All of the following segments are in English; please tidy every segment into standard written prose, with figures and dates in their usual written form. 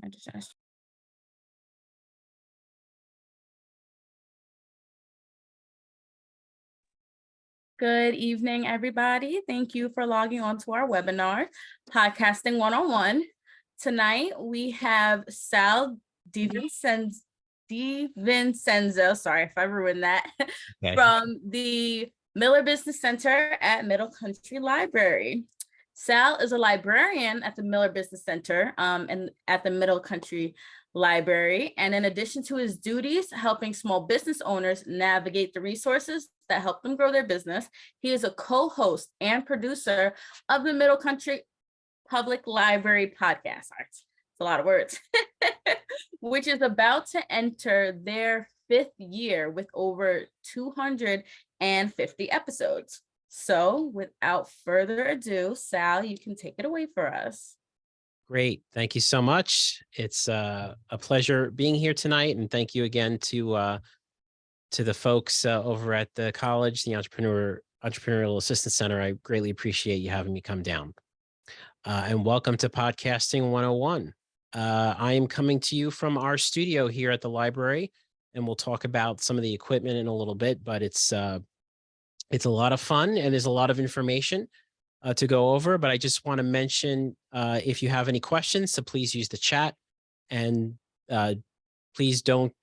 I just asked. Good evening, everybody. Thank you for logging on to our webinar, Podcasting 101. Tonight, we have Sal DiVincenzo, sorry if I ruined that, Okay. from the Miller Business Center at Middle Country Library. Sal is a librarian at the Miller Business Center and at the Middle Country Library. And in addition to his duties, helping small business owners navigate the resources that help them grow their business, he is a co-host and producer of the Middle Country Public Library podcast. It's a lot of words, which is about to enter their 5th year with over 250 episodes. So without further ado, Sal, you can take it away for us. Great. Thank you so much. It's a pleasure being here tonight. And thank you again to the folks over at the college, the Entrepreneurial Assistance Center. I greatly appreciate you having me come down. And welcome to Podcasting 101. I am coming to you from our studio here at the library, and we'll talk about some of the equipment in a little bit, but it's a lot of fun and there's a lot of information to go over. But I just want to mention, if you have any questions, so please use the chat, and please don't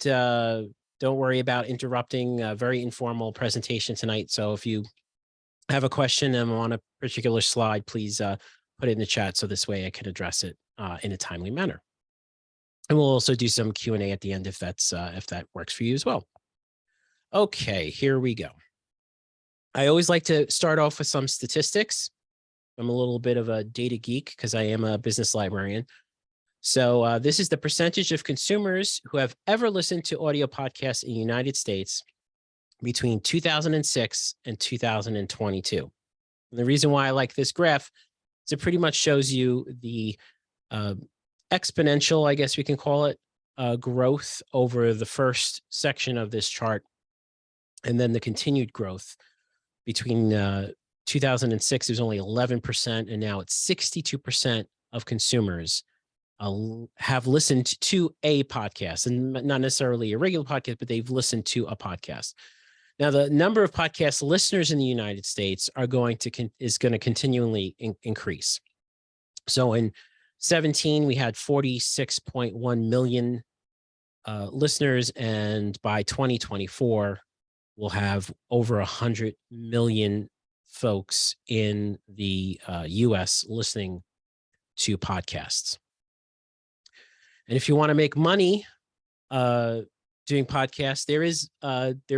worry about interrupting a very informal presentation tonight. So if you have a question and on a particular slide, please put it in the chat so this way I can address it in a timely manner. And we'll also do some Q&A at the end if that works for you as well. Okay, here we go. I always like to start off with some statistics. I'm a little bit of a data geek because I am a business librarian. So this is the percentage of consumers who have ever listened to audio podcasts in the United States between 2006 and 2022. And the reason why I like this graph is it pretty much shows you the exponential, I guess we can call it, growth over the first section of this chart, and then the continued growth between 2006, it was only 11%, and now it's 62% of consumers have listened to a podcast, and not necessarily a regular podcast, but they've listened to a podcast. Now, the number of podcast listeners in the United States is going to continually increase. So in 2017, we had 46.1 million listeners, and by 2024, we'll have over 100 million folks in the US listening to podcasts. And if you want to make money doing podcasts, there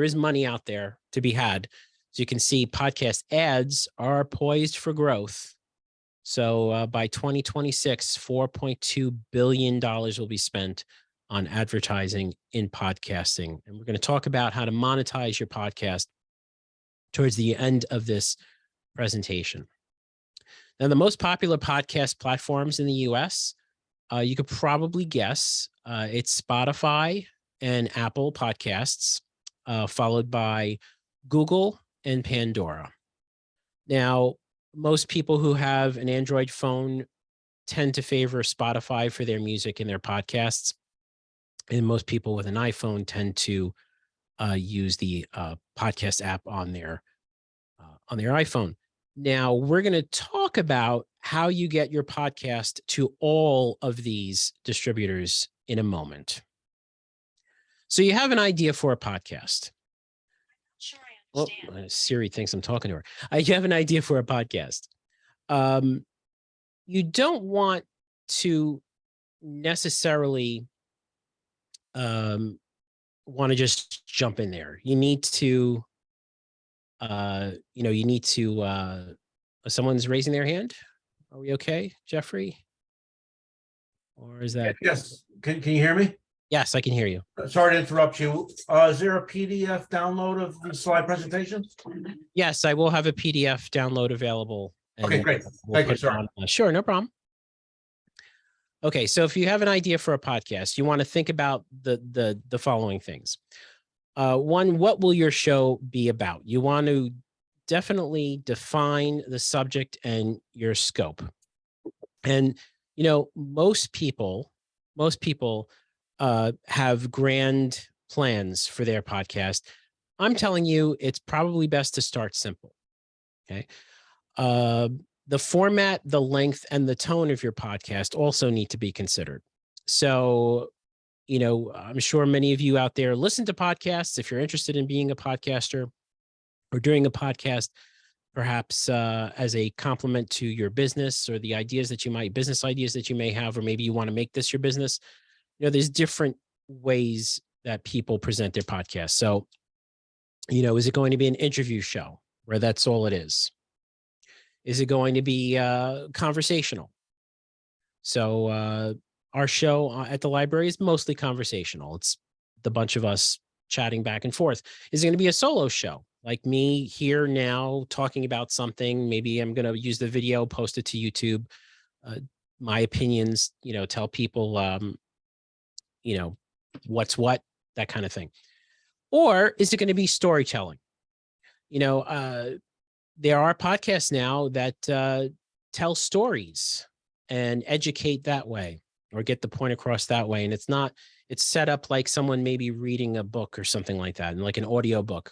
is money out there to be had. So you can see podcast ads are poised for growth. So by 2026, $4.2 billion will be spent on advertising in podcasting. And we're going to talk about how to monetize your podcast towards the end of this presentation. Now, the most popular podcast platforms in the US, you could probably guess it's Spotify and Apple Podcasts, followed by Google and Pandora. Now, most people who have an Android phone tend to favor Spotify for their music and their podcasts. And most people with an iPhone tend to use the podcast app on their iPhone. Now, we're going to talk about how you get your podcast to all of these distributors in a moment. So you have an idea for a podcast. Sure, I understand. Well, Siri thinks I'm talking to her. You have an idea for a podcast. You don't want to necessarily want to just jump in there. You need to someone's raising their hand. Are we okay, Jeffrey? Or is that? Yes. Can you hear me? Yes, I can hear you. Sorry to interrupt you. Is there a PDF download of the slide presentation? Yes, I will have a PDF download available. Okay, great. Thank you, sir. Sure, no problem. Okay, so if you have an idea for a podcast, you want to think about the following things. One, what will your show be about? You want to definitely define the subject and your scope. And, most people most people have grand plans for their podcast. I'm telling you, it's probably best to start simple. Okay. The format, the length, and the tone of your podcast also need to be considered. So, I'm sure many of you out there listen to podcasts. If you're interested in being a podcaster or doing a podcast, perhaps as a complement to your business or the business ideas that you may have, or maybe you want to make this your business, there's different ways that people present their podcast. So, is it going to be an interview show where that's all it is? Is it going to be conversational? So our show at the library is mostly conversational. It's the bunch of us chatting back and forth. Is it going to be a solo show? Like me here now talking about something? Maybe I'm going to use the video, post it to YouTube. My opinions, tell people, what's what, that kind of thing. Or is it going to be storytelling? There are podcasts now that tell stories and educate that way, or get the point across that way. And it's set up like someone maybe reading a book or something like that, and like an audio book,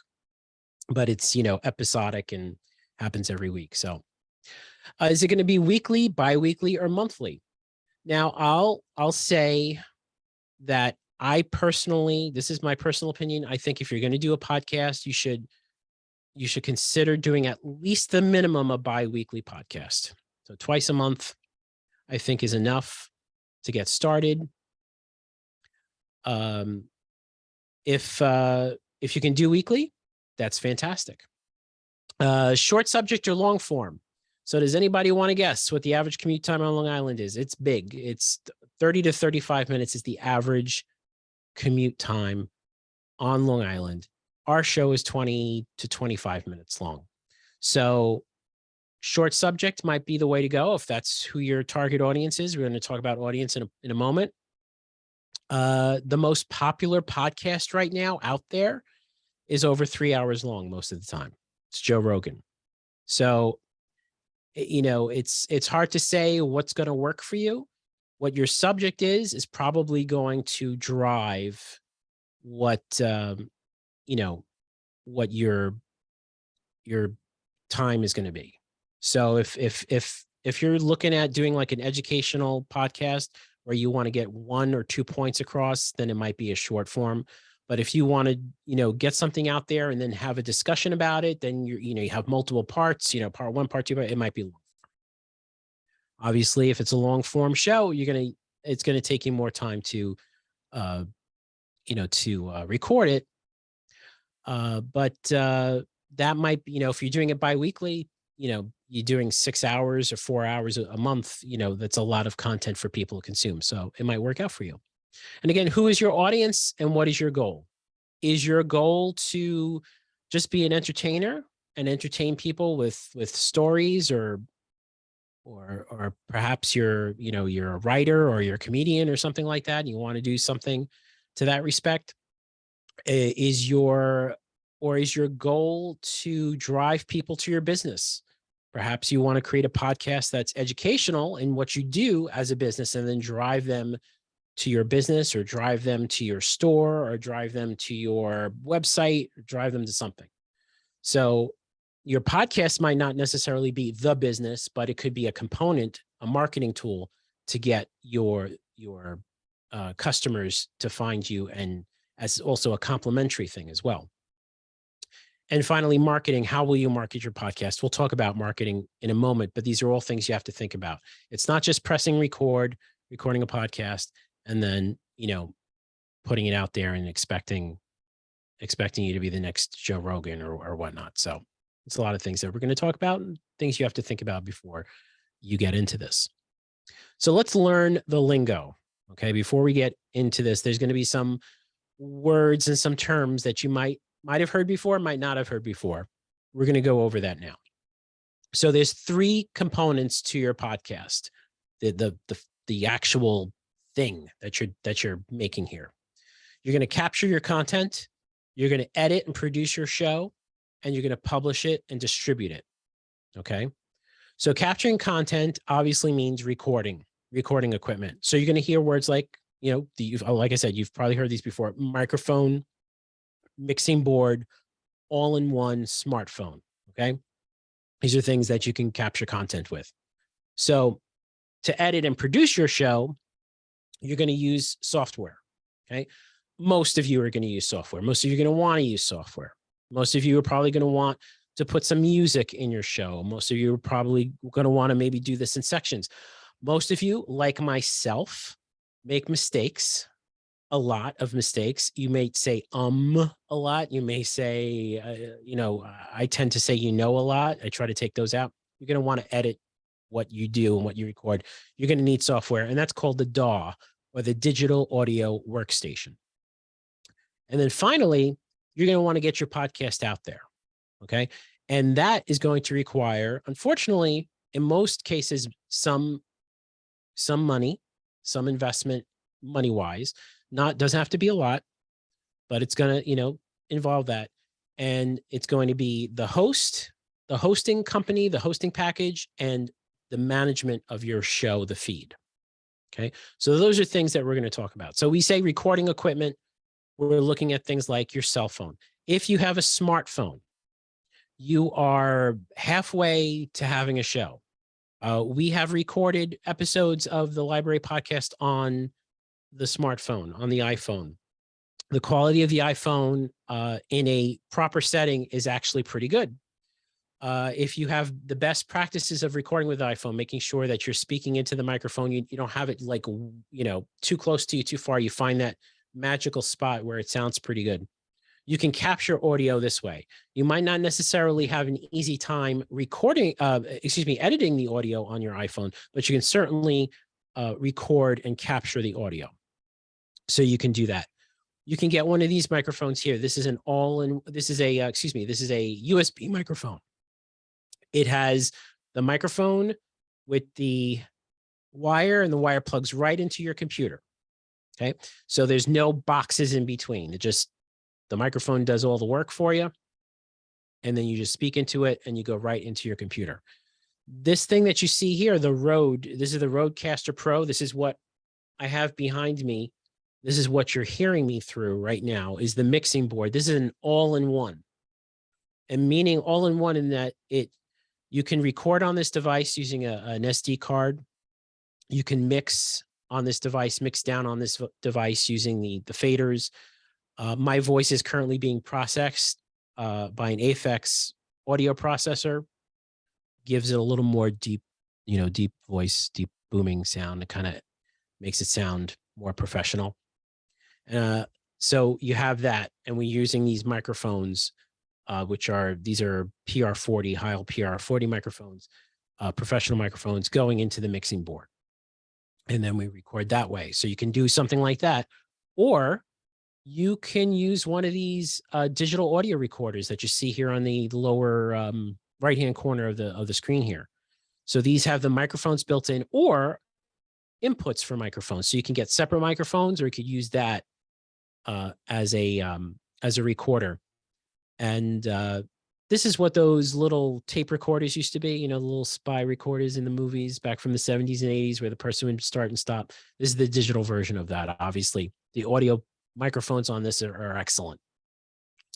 but it's, episodic and happens every week. So is it going to be weekly, bi-weekly, or monthly? Now I'll say that this is my personal opinion. I think if you're going to do a podcast, you should consider doing at least the minimum a bi-weekly podcast. So twice a month, I think, is enough to get started. If you can do weekly, that's fantastic. Short subject or long form. So does anybody want to guess what the average commute time on Long Island is? It's big. It's 30 to 35 minutes is the average commute time on Long Island. Our show is 20 to 25 minutes long. So short subject might be the way to go if that's who your target audience is. We're going to talk about audience in a moment. The most popular podcast right now out there is over 3 hours long most of the time. It's Joe Rogan. So, it's hard to say what's going to work for you. What your subject is probably going to drive what what your time is going to be. So if you're looking at doing like an educational podcast where you want to get 1 or 2 points across, then it might be a short form. But if you want to, get something out there and then have a discussion about it, then you have multiple parts, part 1, part 2, it might be long. Obviously, if it's a long form show, it's going to take you more time to record it. But that might be, if you're doing it bi-weekly, you're doing 6 hours or 4 hours a month, that's a lot of content for people to consume. So it might work out for you. And again, who is your audience and what is your goal? Is your goal to just be an entertainer and entertain people with stories, or perhaps you're a writer or you're a comedian or something like that, and you want to do something to that respect? Is your goal to drive people to your business? Perhaps you want to create a podcast that's educational in what you do as a business, and then drive them to your business, or drive them to your store, or drive them to your website, or drive them to something. So your podcast might not necessarily be the business, but it could be a component, a marketing tool to get your customers to find you, and as also a complementary thing as well. And finally, marketing. How will you market your podcast? We'll talk about marketing in a moment, but these are all things you have to think about. It's not just pressing record, recording a podcast, and then, putting it out there and expecting you to be the next Joe Rogan or whatnot. So it's a lot of things that we're going to talk about, and things you have to think about before you get into this. So let's learn the lingo. Okay. Before we get into this, there's going to be some words and some terms that you might have heard before, might not have heard before. We're going to go over that now. So there's 3 components to your podcast. The actual thing that you're making here. You're going to capture your content, you're going to edit and produce your show, and you're going to publish it and distribute it. Okay. So capturing content obviously means recording equipment. So you're going to hear words like like I said, you've probably heard these before: microphone, mixing board, all-in-one smartphone. Okay. These are things that you can capture content with. So to edit and produce your show, you're going to use software. Okay. Most of you are going to use software. Most of you are going to want to use software. Most of you are probably going to want to put some music in your show. Most of you are probably going to want to maybe do this in sections. Most of you, like myself, make mistakes, a lot of mistakes. You may say a lot. You may say, I tend to say, a lot. I try to take those out. You're going to want to edit what you do and what you record. You're going to need software, and that's called the DAW, or the Digital Audio Workstation. And then finally, you're going to want to get your podcast out there. Okay. And that is going to require, unfortunately, in most cases, some money, some investment money-wise. Doesn't have to be a lot, but it's going to, involve that. And it's going to be the host, the hosting company, the hosting package, and the management of your show, the feed. Okay. So those are things that we're going to talk about. So we say recording equipment, we're looking at things like your cell phone. If you have a smartphone, you are halfway to having a show. We have recorded episodes of the library podcast on the smartphone, on the iPhone. The quality of the iPhone in a proper setting is actually pretty good. If you have the best practices of recording with the iPhone, making sure that you're speaking into the microphone, you don't have it like, too close to you, too far. You find that magical spot where it sounds pretty good. You can capture audio this way. You might not necessarily have an easy time editing the audio on your iPhone, but you can certainly record and capture the audio. So you can do that. You can get one of these microphones here. This is a USB microphone. It has the microphone with the wire, and the wire plugs right into your computer. Okay. So there's no boxes in between. The microphone does all the work for you. And then you just speak into it and you go right into your computer. This thing that you see here, this is the Rodecaster Pro. This is what I have behind me. This is what you're hearing me through right now, is the mixing board. This is an all-in-one. And meaning all-in-one in that you can record on this device using an SD card. You can mix on this device, mix down on this device using the faders. My voice is currently being processed by an Aphex audio processor. Gives it a little more deep voice, deep booming sound. It kind of makes it sound more professional. So you have that, and we're using these microphones, these are PR40, Heil PR40 microphones, professional microphones going into the mixing board. And then we record that way. So you can do something like that, or you can use one of these digital audio recorders that you see here on the lower right-hand corner of the screen here. So these have the microphones built in, or inputs for microphones. So you can get separate microphones, or you could use that as a recorder. And this is what those little tape recorders used to be, the little spy recorders in the movies back from the 70s and 80s, where the person would start and stop. This is the digital version of that. Obviously, the audio microphones on this are excellent.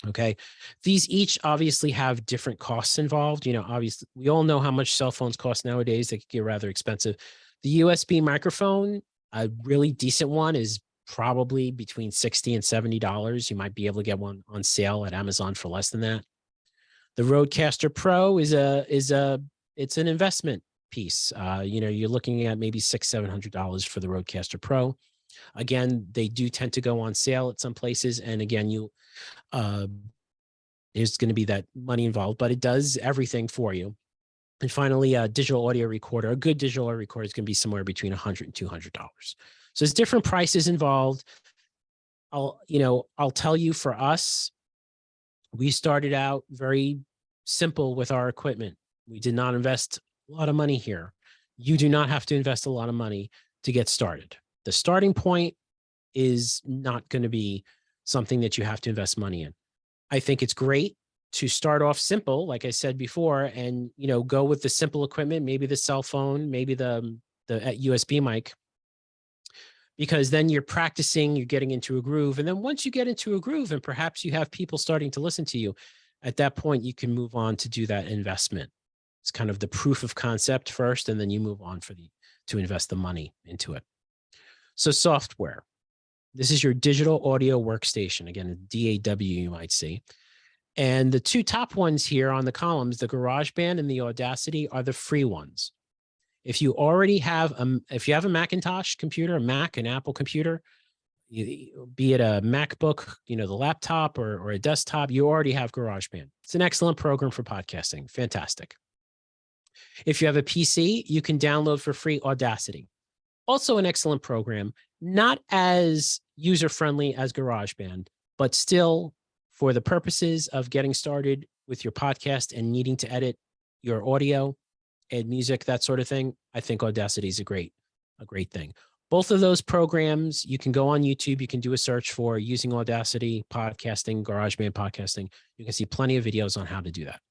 Okay. These each obviously have different costs involved. Obviously, we all know how much cell phones cost nowadays. They can get rather expensive. The USB microphone, a really decent one, is probably between $60 and $70. You might be able to get one on sale at Amazon for less than that. The Rodecaster Pro it's an investment piece. You're looking at maybe $600-700 for the Rodecaster Pro. Again, they do tend to go on sale at some places. And again, there's going to be that money involved, but it does everything for you. And finally, a digital audio recorder. A good digital audio recorder is going to be somewhere between $100 and $200. So there's different prices involved. I'll tell you, for us, we started out very simple with our equipment. We did not invest a lot of money here. You do not have to invest a lot of money to get started. The starting point is not going to be something that you have to invest money in. I think it's great to start off simple, like I said before, and go with the simple equipment, maybe the cell phone, maybe the USB mic. because then you're practicing, you're getting into a groove. And then once you get into a groove and perhaps you have people starting to listen to you, at that point, you can move on to do that investment. It's kind of the proof of concept first, and then you move on to invest the money into it. So software. This is your digital audio workstation. Again, a DAW you might see. And the two top ones here on the columns, the GarageBand and the Audacity, are the free ones. If you already have if you have a Macintosh computer, a Mac, an Apple computer, be it a MacBook, the laptop or a desktop, you already have GarageBand. It's an excellent program for podcasting. Fantastic. If you have a PC, you can download for free Audacity. Also an excellent program, not as user-friendly as GarageBand, but still for the purposes of getting started with your podcast and needing to edit your audio, add music, that sort of thing, I think Audacity is a great thing. Both of those programs, you can go on YouTube, you can do a search for using Audacity, podcasting, GarageBand podcasting. You can see plenty of videos on how to do that.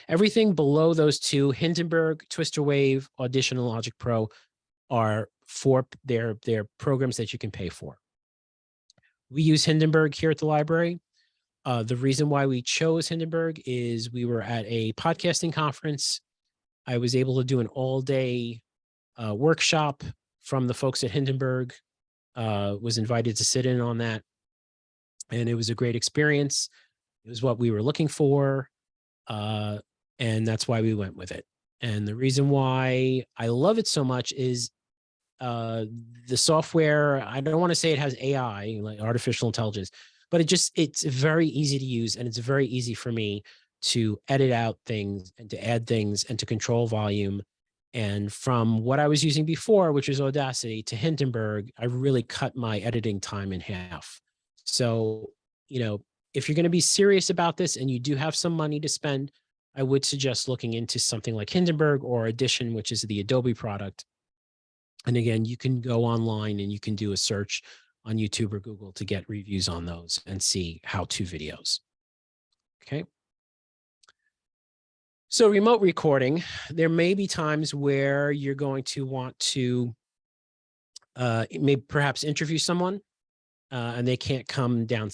Everything below those two, Hindenburg, TwisterWave, Audition, and Logic Pro, are for their programs that you can pay for. We use Hindenburg here at the library. The reason why we chose Hindenburg is we were at a podcasting conference. I was able to do an all-day workshop from the folks at Hindenburg, was invited to sit in on that. And it was a great experience. It was what we were looking for. And that's why we went with it. And the reason why I love it so much is the software, I don't want to say it has AI, like artificial intelligence, but it's very easy to use, and it's very easy for me to edit out things and to add things and to control volume. And from what I was using before, which was Audacity, to Hindenburg, I really cut my editing time in half. So, if you're going to be serious about this and you do have some money to spend, I would suggest looking into something like Hindenburg or Audition, which is the Adobe product. And again, you can go online and you can do a search on YouTube or Google to get reviews on those and see how-to videos. Okay. So remote recording, there may be times where you're going to want to maybe perhaps interview someone and they can't come down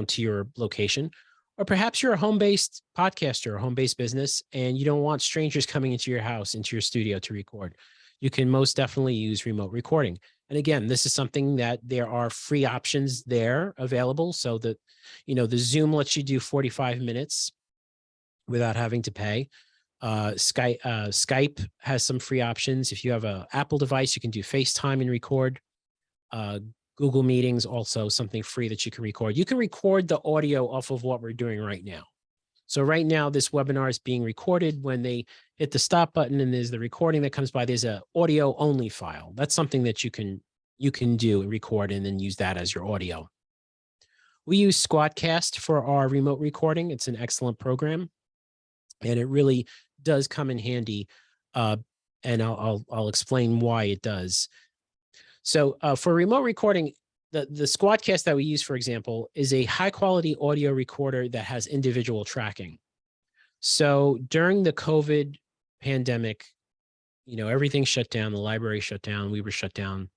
to your location. Or perhaps you're a home-based podcaster, a home-based business, and you don't want strangers coming into your house, into your studio to record. You can most definitely use remote recording. And again, this is something that there are free options there available, so that, the Zoom lets you do 45 minutes without having to pay. Skype has some free options. If you have an Apple device, you can do FaceTime and record. Google Meetings, also something free that you can record. You can record the audio off of what we're doing right now. So right now, this webinar is being recorded. When they hit the stop button and there's the recording that comes by, there's a audio only file. That's something that you can do and record and then use that as your audio. We use Squadcast for our remote recording. It's an excellent program, and it really does come in handy. And I'll explain why it does. So for remote recording, the Squadcast that we use, for example, is a high quality audio recorder that has individual tracking. So during the COVID pandemic, everything shut down, the library shut down, we were shut down.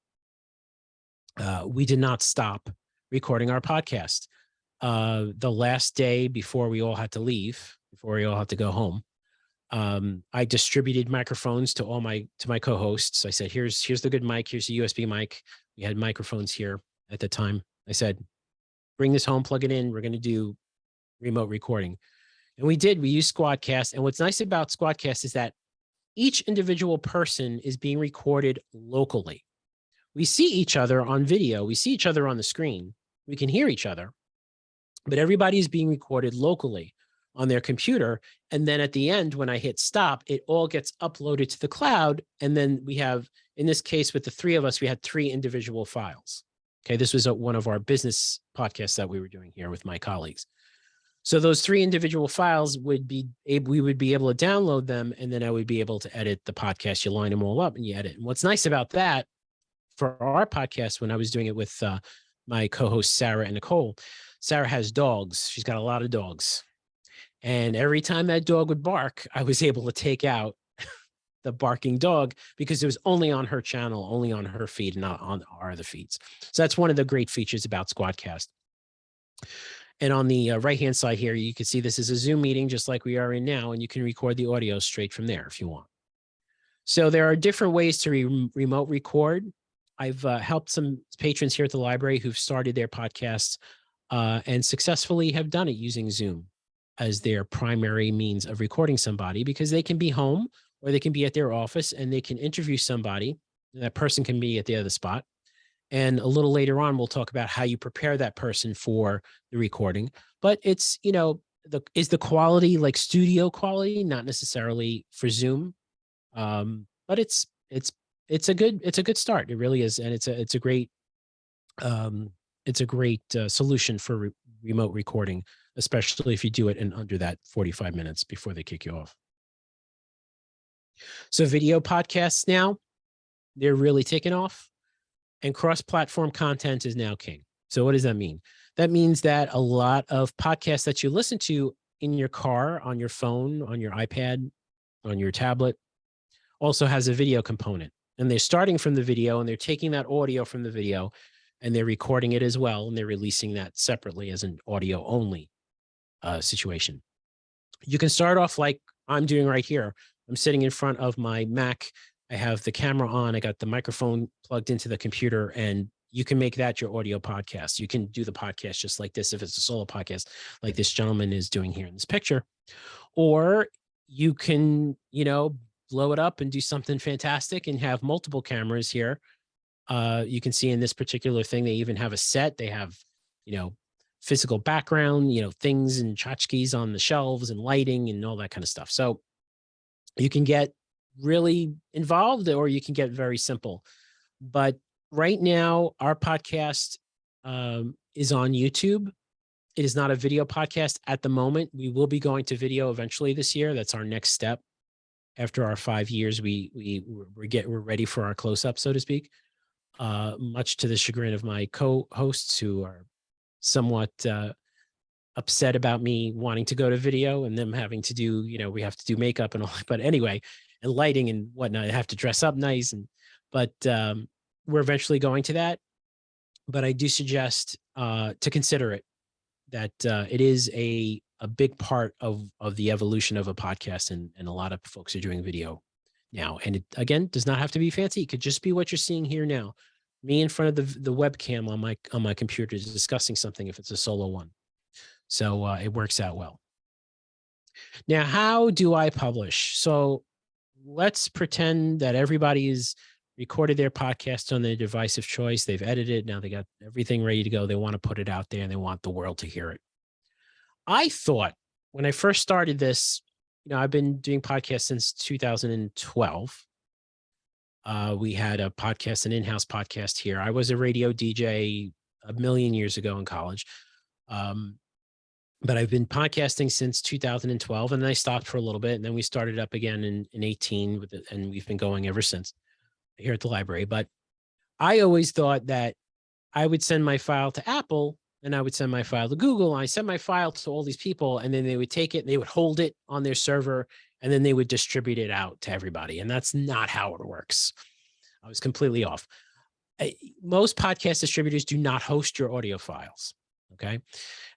We did not stop recording our podcast. The last day before we all had to leave, before we all had to go home, I distributed microphones to my co-hosts. I said, here's the good mic. Here's the USB mic. We had microphones here at the time. I said, bring this home, plug it in. We're going to do remote recording. And we did. We used Squadcast. And what's nice about Squadcast is that each individual person is being recorded locally. We see each other on video. We see each other on the screen. We can hear each other. But everybody is being recorded locally on their computer. And then at the end, when I hit stop, it all gets uploaded to the cloud. And then we have, in this case, with the three of us, we had 3 individual files. Okay, this was one of our business podcasts that we were doing here with my colleagues. So those 3 individual files we would be able to download them, and then I would be able to edit the podcast. You line them all up and you edit. And what's nice about that for our podcast, when I was doing it with my co-hosts, Sarah and Nicole, Sarah has dogs. She's got a lot of dogs. And every time that dog would bark, I was able to take out the barking dog because it was only on her channel, only on her feed, not on our other feeds. So that's one of the great features about Squadcast. And on the right-hand side here, you can see this is a Zoom meeting just like we are in now, and you can record the audio straight from there if you want. So there are different ways to remote record. I've helped some patrons here at the library who've started their podcasts and successfully have done it using Zoom as their primary means of recording somebody, because they can be home or they can be at their office and they can interview somebody. That person can be at the other spot. And a little later on, we'll talk about how you prepare that person for the recording. But it's, you know, is the quality like studio quality? Not necessarily for Zoom, but it's a good start. It really is, and it's a great solution for remote recording, especially if you do it in under that 45 minutes before they kick you off. So video podcasts now, they're really taking off. And cross-platform content is now king. So what does that mean? That means that a lot of podcasts that you listen to in your car, on your phone, on your iPad, on your tablet, also has a video component. And they're starting from the video and they're taking that audio from the video and they're recording it as well. And they're releasing that separately as an audio only situation. You can start off like I'm doing right here. I'm sitting in front of my Mac. I have the camera on, I got the microphone plugged into the computer, and you can make that your audio podcast. You can do the podcast just like this if it's a solo podcast, like this gentleman is doing here in this picture. Or you can, you know, blow it up and do something fantastic and have multiple cameras here. You can see in this particular thing, they even have a set. They have, you know, physical background, you know, things and tchotchkes on the shelves and lighting and all that kind of stuff. So you can get really involved or you can get very simple. But right now, our podcast is on YouTube. It is not a video podcast at the moment. We will be going to video eventually this year. That's our next step. After our 5 years, we're ready for our close-up, so to speak. Much to the chagrin of my co-hosts who are somewhat upset about me wanting to go to video and them having to do, you know, we have to do makeup and all. But anyway, and lighting and whatnot. I have to dress up nice, but we're eventually going to that. But I do suggest to consider it, that it is a big part of the evolution of a podcast, and a lot of folks are doing video now. And it, again, does not have to be fancy. It could just be what you're seeing here now. Me in front of the webcam on my computer is discussing something if it's a solo one. So it works out well. Now, how do I publish? So let's pretend that everybody's recorded their podcast on their device of choice. They've edited. Now they got everything ready to go. They want to put it out there and they want the world to hear it. I thought when I first started this, you know, I've been doing podcasts since 2012. We had a podcast, an in-house podcast here. I was a radio DJ a million years ago in college. But I've been podcasting since 2012, and then I stopped for a little bit, and then we started up again in 18, and we've been going ever since here at the library. But I always thought that I would send my file to Apple, and I would send my file to Google, and I sent my file to all these people, and then they would take it, and they would hold it on their server, and then they would distribute it out to everybody. And that's not how it works. I was completely off. Most podcast distributors do not host your audio files. Okay.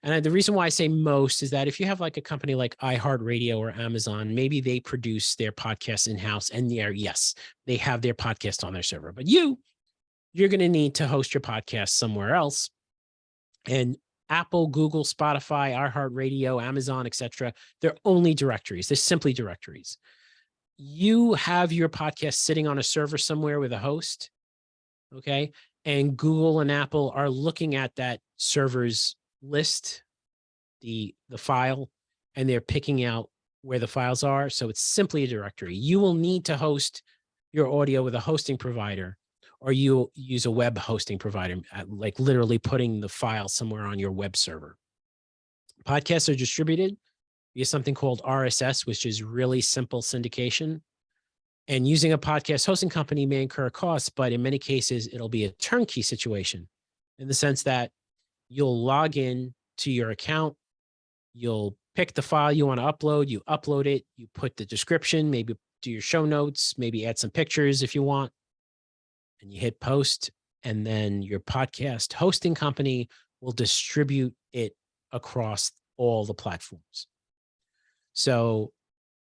And the reason why I say most is that if you have like a company like iHeartRadio or Amazon, maybe they produce their podcasts in-house, and yes, they have their podcast on their server, but you're going to need to host your podcast somewhere else. And Apple, Google, Spotify, iHeartRadio, Amazon, etc., they're only directories. They're simply directories. You have your podcast sitting on a server somewhere with a host. Okay. And Google and Apple are looking at that server's list, the file, and they're picking out where the files are. So it's simply a directory. You will need to host your audio with a hosting provider, or you'll use a web hosting provider, like literally putting the file somewhere on your web server. Podcasts are distributed via something called RSS, which is really simple syndication. And using a podcast hosting company may incur costs, but in many cases, it'll be a turnkey situation in the sense that you'll log in to your account, you'll pick the file you want to upload, you upload it, you put the description, maybe do your show notes, maybe add some pictures if you want, and you hit post, and then your podcast hosting company will distribute it across all the platforms. So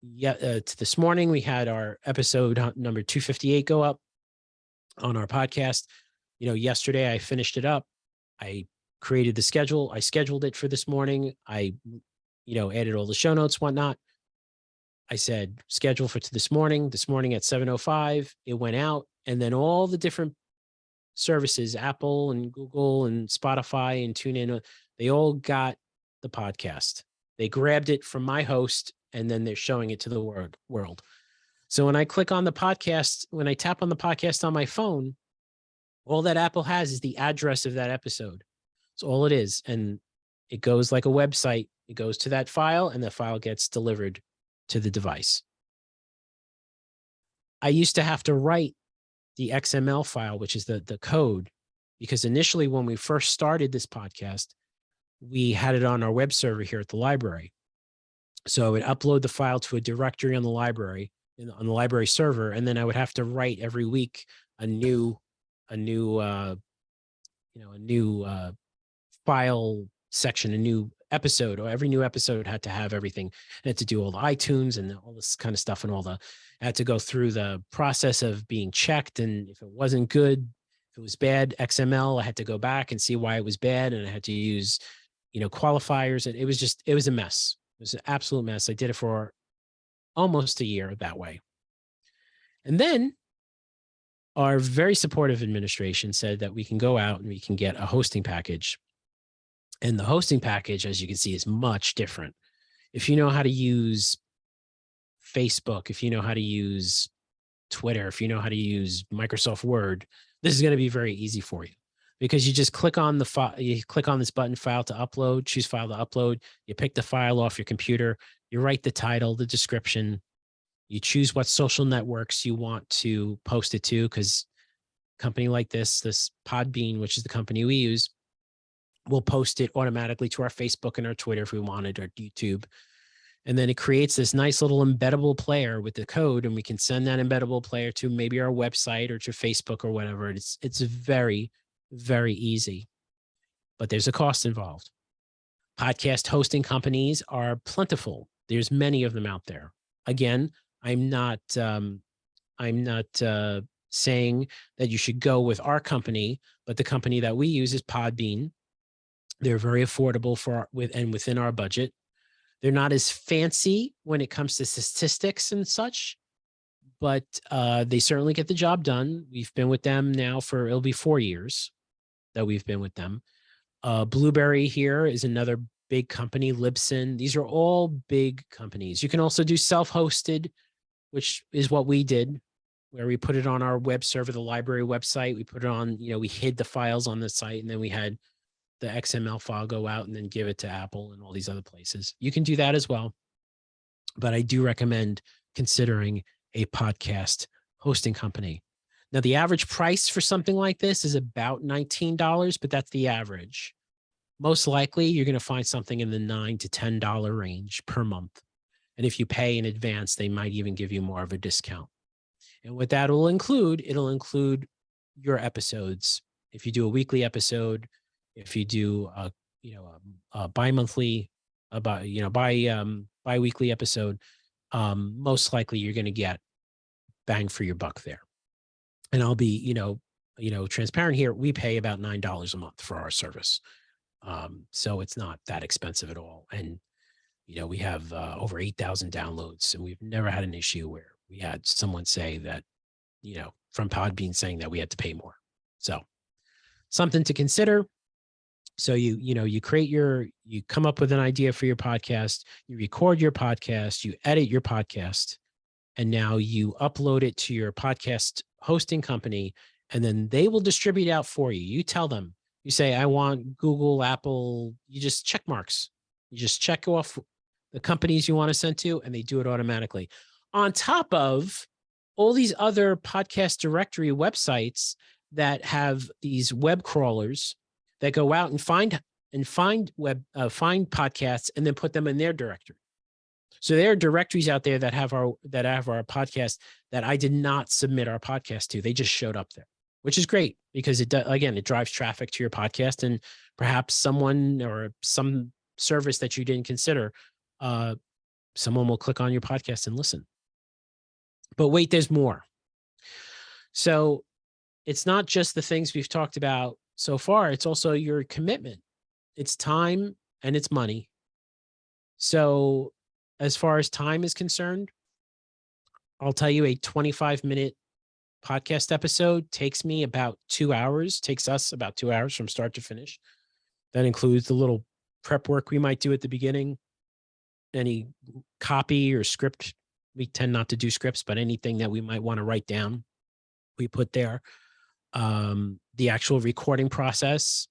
this morning we had our episode number 258 go up on our podcast. Yesterday I finished it up. I created the schedule. I scheduled it for this morning. I, added all the show notes, whatnot. I said, schedule for this morning at 7:05, it went out. And then all the different services, Apple and Google and Spotify and TuneIn, they all got the podcast. They grabbed it from my host, and then they're showing it to the world. So when I click on the podcast, when I tap on the podcast on my phone, all that Apple has is the address of that episode. That's all it is. And it goes like a website. It goes to that file, and the file gets delivered to the device. I used to have to write the XML file, which is the code, because initially when we first started this podcast, we had it on our web server here at the library. So I would upload the file to a directory on the library, on the library server, and then I would have to write every week a new file section, a new episode, or every new episode had to have everything. It had to do all the iTunes and all this kind of stuff, and I had to go through the process of being checked. And if it wasn't good, if it was bad XML, I had to go back and see why it was bad. And I had to use, qualifiers. And it was a mess. It was an absolute mess. I did it for almost a year that way. And then our very supportive administration said that we can go out and we can get a hosting package. And the hosting package, as you can see, is much different. If you know how to use Facebook, if you know how to use Twitter, if you know how to use Microsoft Word, this is going to be very easy for you, because you just click on the file, you click on this button, file to upload, choose file to upload, you pick the file off your computer, you write the title, the description, you choose what social networks you want to post it to, because a company like this Podbean, which is the company we use, will post it automatically to our Facebook and our Twitter if we wanted, or YouTube. And then it creates this nice little embeddable player with the code, and we can send that embeddable player to maybe our website or to Facebook or whatever. It's very, very easy, but there's a cost involved. Podcast hosting companies are plentiful. There's many of them out there. Again, I'm not saying that you should go with our company, but the company that we use is Podbean. They're very affordable within our budget. They're not as fancy when it comes to statistics and such, but they certainly get the job done. We've been with them now it'll be 4 years that we've been with them. Blueberry here is another big company, Libsyn. These are all big companies. You can also do self-hosted, which is what we did, where we put it on our web server, the library website. We put it on, we hid the files on the site, and then we had the XML file go out and then give it to Apple and all these other places. You can do that as well. But I do recommend considering a podcast hosting company. Now, the average price for something like this is about $19, but that's the average. Most likely, you're going to find something in the $9 to $10 range per month. And if you pay in advance, they might even give you more of a discount. And what that will include, it'll include your episodes. If you do a weekly episode, if you do a bi-monthly, bi-weekly episode, most likely you're going to get bang for your buck there. And I'll be, transparent here. We pay about $9 a month for our service. So it's not that expensive at all. And, we have over 8,000 downloads, and we've never had an issue where we had someone say that, from Podbean saying that we had to pay more. So something to consider. So you come up with an idea for your podcast, you record your podcast, you edit your podcast, and now you upload it to your podcast hosting company, and then they will distribute out for you. You tell them, you say, I want Google, Apple, you just check marks. You just check off the companies you want to send to, and they do it automatically. On top of all these other podcast directory websites that have these web crawlers that go out and find podcasts and then put them in their directory. So there are directories out there that have our podcast that I did not submit our podcast to. They just showed up there, which is great because it drives traffic to your podcast, and perhaps someone or some service that you didn't consider, someone will click on your podcast and listen. But wait, there's more. So it's not just the things we've talked about so far. It's also your commitment. It's time and it's money. So as far as time is concerned, I'll tell you a 25-minute podcast episode takes me about 2 hours, takes us about 2 hours from start to finish. That includes the little prep work we might do at the beginning, any copy or script. We tend not to do scripts, but anything that we might want to write down, we put there. The actual recording process.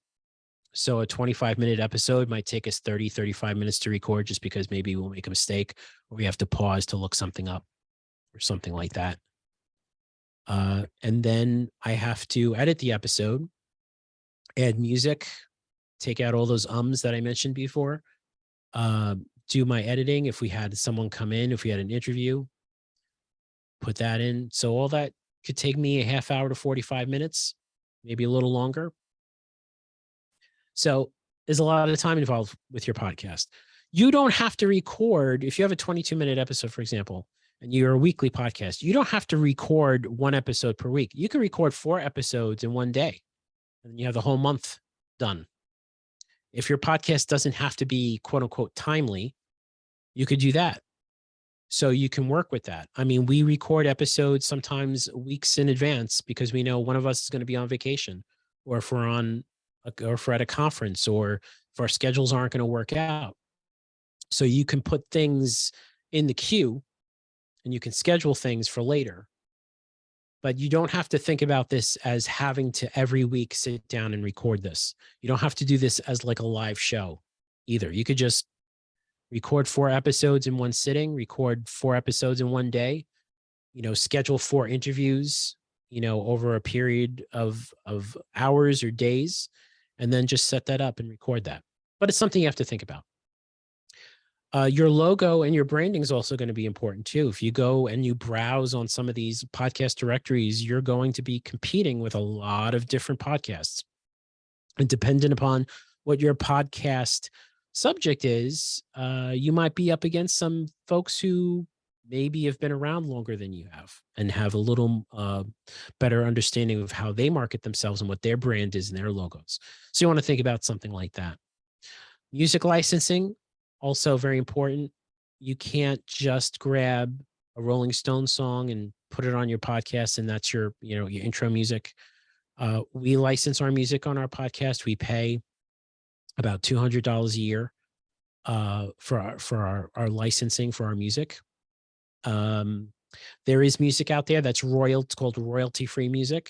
So a 25-minute episode might take us 30, 35 minutes to record just because maybe we'll make a mistake or we have to pause to look something up or something like that. And then I have to edit the episode, add music, take out all those ums that I mentioned before, do my editing. If we had someone come in, if we had an interview, put that in. So all that could take me a half hour to 45 minutes, maybe a little longer. So there's a lot of time involved with your podcast. You don't have to record, if you have a 22-minute episode, for example, and you're a weekly podcast, you don't have to record one episode per week. You can record 4 episodes in one day, and then you have the whole month done. If your podcast doesn't have to be quote unquote timely, you could do that. So you can work with that. I mean, we record episodes sometimes weeks in advance because we know one of us is going to be on vacation, or if we're at a conference, or if our schedules aren't going to work out. So you can put things in the queue and you can schedule things for later. But you don't have to think about this as having to every week sit down and record this. You don't have to do this as like a live show either. You could just record 4 episodes in one sitting, record 4 episodes in one day, schedule 4 interviews, over a period of hours or days, and then just set that up and record that. But it's something you have to think about. Your logo and your branding is also going to be important too. If you go and you browse on some of these podcast directories, you're going to be competing with a lot of different podcasts. And dependent upon what your podcast subject is, you might be up against some folks who maybe have been around longer than you have and have a little better understanding of how they market themselves and what their brand is and their logos. So you want to think about something like that. Music licensing, also very important. You can't just grab a Rolling Stones song and put it on your podcast and that's your intro music. We license our music on our podcast. We pay about $200 a year for our licensing for our music. There is music out there that's it's called royalty-free music,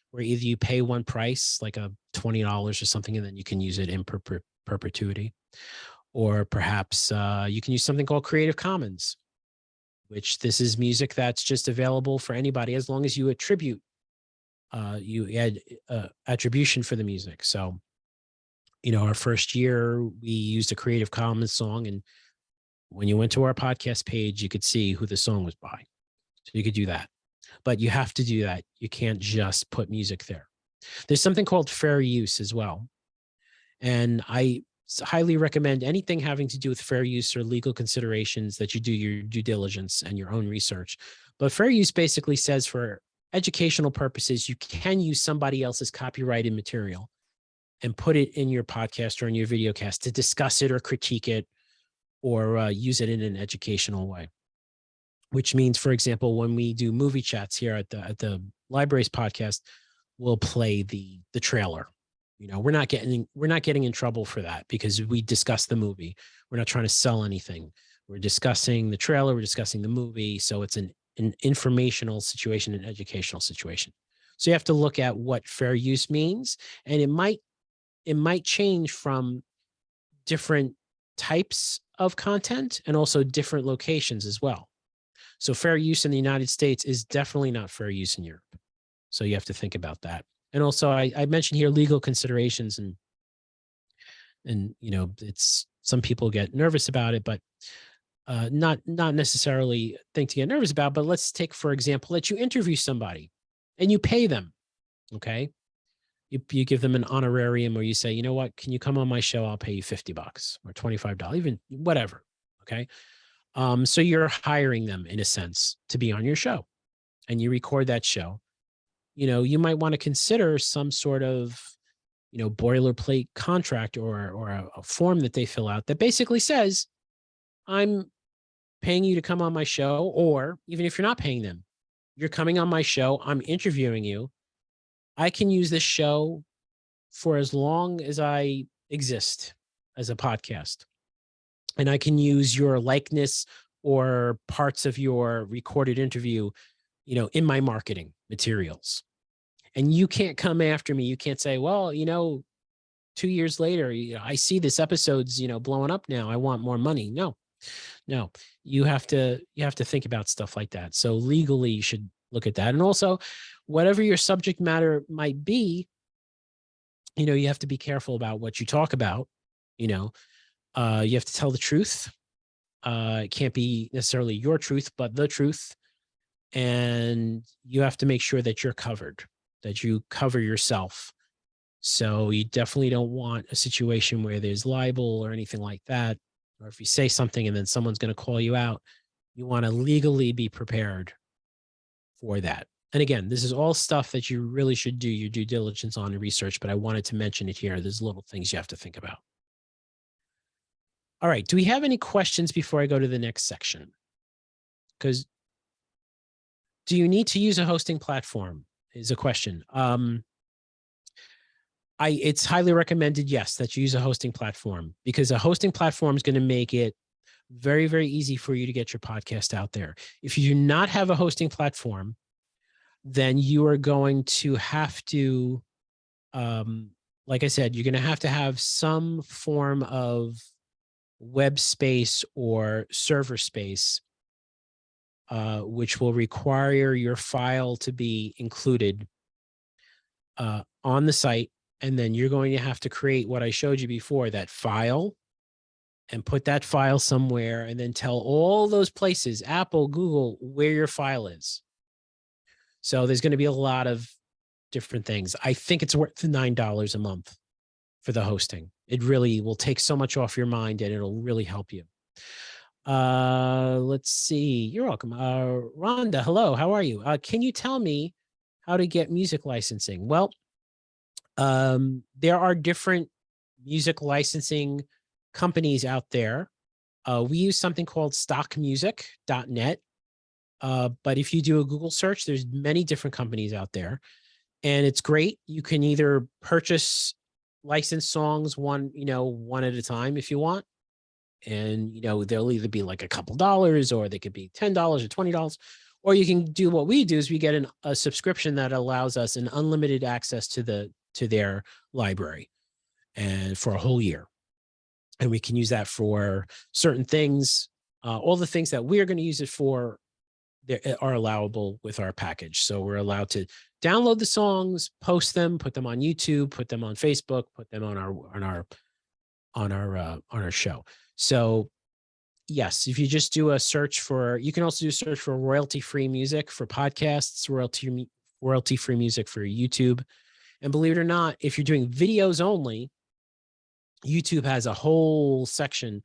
where either you pay one price, like a $20 or something, and then you can use it in perpetuity. Or perhaps you can use something called Creative Commons, which this is music that's just available for anybody as long as you add attribution for the music. So, our first year we used a Creative Commons song, and when you went to our podcast page, you could see who the song was by. So you could do that, but you have to do that. You can't just put music there. There's something called fair use as well. And I highly recommend anything having to do with fair use or legal considerations that you do your due diligence and your own research. But fair use basically says for educational purposes, you can use somebody else's copyrighted material and put it in your podcast or in your video cast to discuss it or critique it or use it in an educational way. Which means, for example, when we do movie chats here at the library's podcast, we'll play the trailer. We're not getting in trouble for that because we discuss the movie. We're not trying to sell anything. We're discussing the trailer. We're discussing the movie. So it's an informational situation, an educational situation. So you have to look at what fair use means, and it might change from different types of content and also different locations as well. So fair use in the United States is definitely not fair use in Europe. So you have to think about that. And also I mentioned here legal considerations and it's some people get nervous about it, but not necessarily thing to get nervous about, but let's take, for example, that you interview somebody and you pay them. Okay. You give them an honorarium, or you say, you know what, can you come on my show? I'll pay you $50 or $25, even whatever. Okay. So you're hiring them in a sense to be on your show, and you record that show. You might want to consider some sort of, boilerplate contract or a form that they fill out that basically says, I'm paying you to come on my show, or even if you're not paying them, you're coming on my show, I'm interviewing you. I can use this show for as long as I exist as a podcast. And I can use your likeness or parts of your recorded interview, in my marketing materials. And you can't come after me. You can't say, well, 2 years later, I see this episode's, blowing up now. I want more money. No, you have to think about stuff like that. So legally you should look at that. And also whatever your subject matter might be, you have to be careful about what you talk about. You have to tell the truth. It can't be necessarily your truth, but the truth. And you have to make sure that you're covered, that you cover yourself. So you definitely don't want a situation where there's libel or anything like that. Or if you say something and then someone's going to call you out, you want to legally be prepared for that. And again, this is all stuff that you really should do your due diligence on and research, but I wanted to mention it here. There's little things you have to think about. All right. Do we have any questions before I go to the next section? Because do you need to use a hosting platform is a question. It's highly recommended, yes, that you use a hosting platform, because a hosting platform is going to make it very, very easy for you to get your podcast out there. If you do not have a hosting platform, then you are going to have to, like I said, you're going to have some form of web space or server space, which will require your file to be included on the site. And then you're going to have to create what I showed you before, that file, and put that file somewhere, and then tell all those places, Apple, Google, where your file is. So there's going to be a lot of different things. I think it's worth $9 a month for the hosting. It really will take so much off your mind, and it'll really help you. Let's see. You're welcome. Rhonda, hello. How are you? Can you tell me how to get music licensing? Well, there are different music licensing companies out there. We use something called stockmusic.net. But if you do a Google search, there's many different companies out there, and it's great. You can either purchase licensed songs one at a time if you want. And, they'll either be like a couple dollars, or they could be $10 or $20. Or you can do what we do, is we get a subscription that allows us an unlimited access to their library, and for a whole year. And we can use that for certain things. All the things that we're going to use it for are allowable with our package. So we're allowed to download the songs, post them, put them on YouTube, put them on Facebook, put them on our show. So yes, if you just do a search you can also do a search for royalty-free music for podcasts, royalty-free music for YouTube. And believe it or not, if you're doing videos only, YouTube has a whole section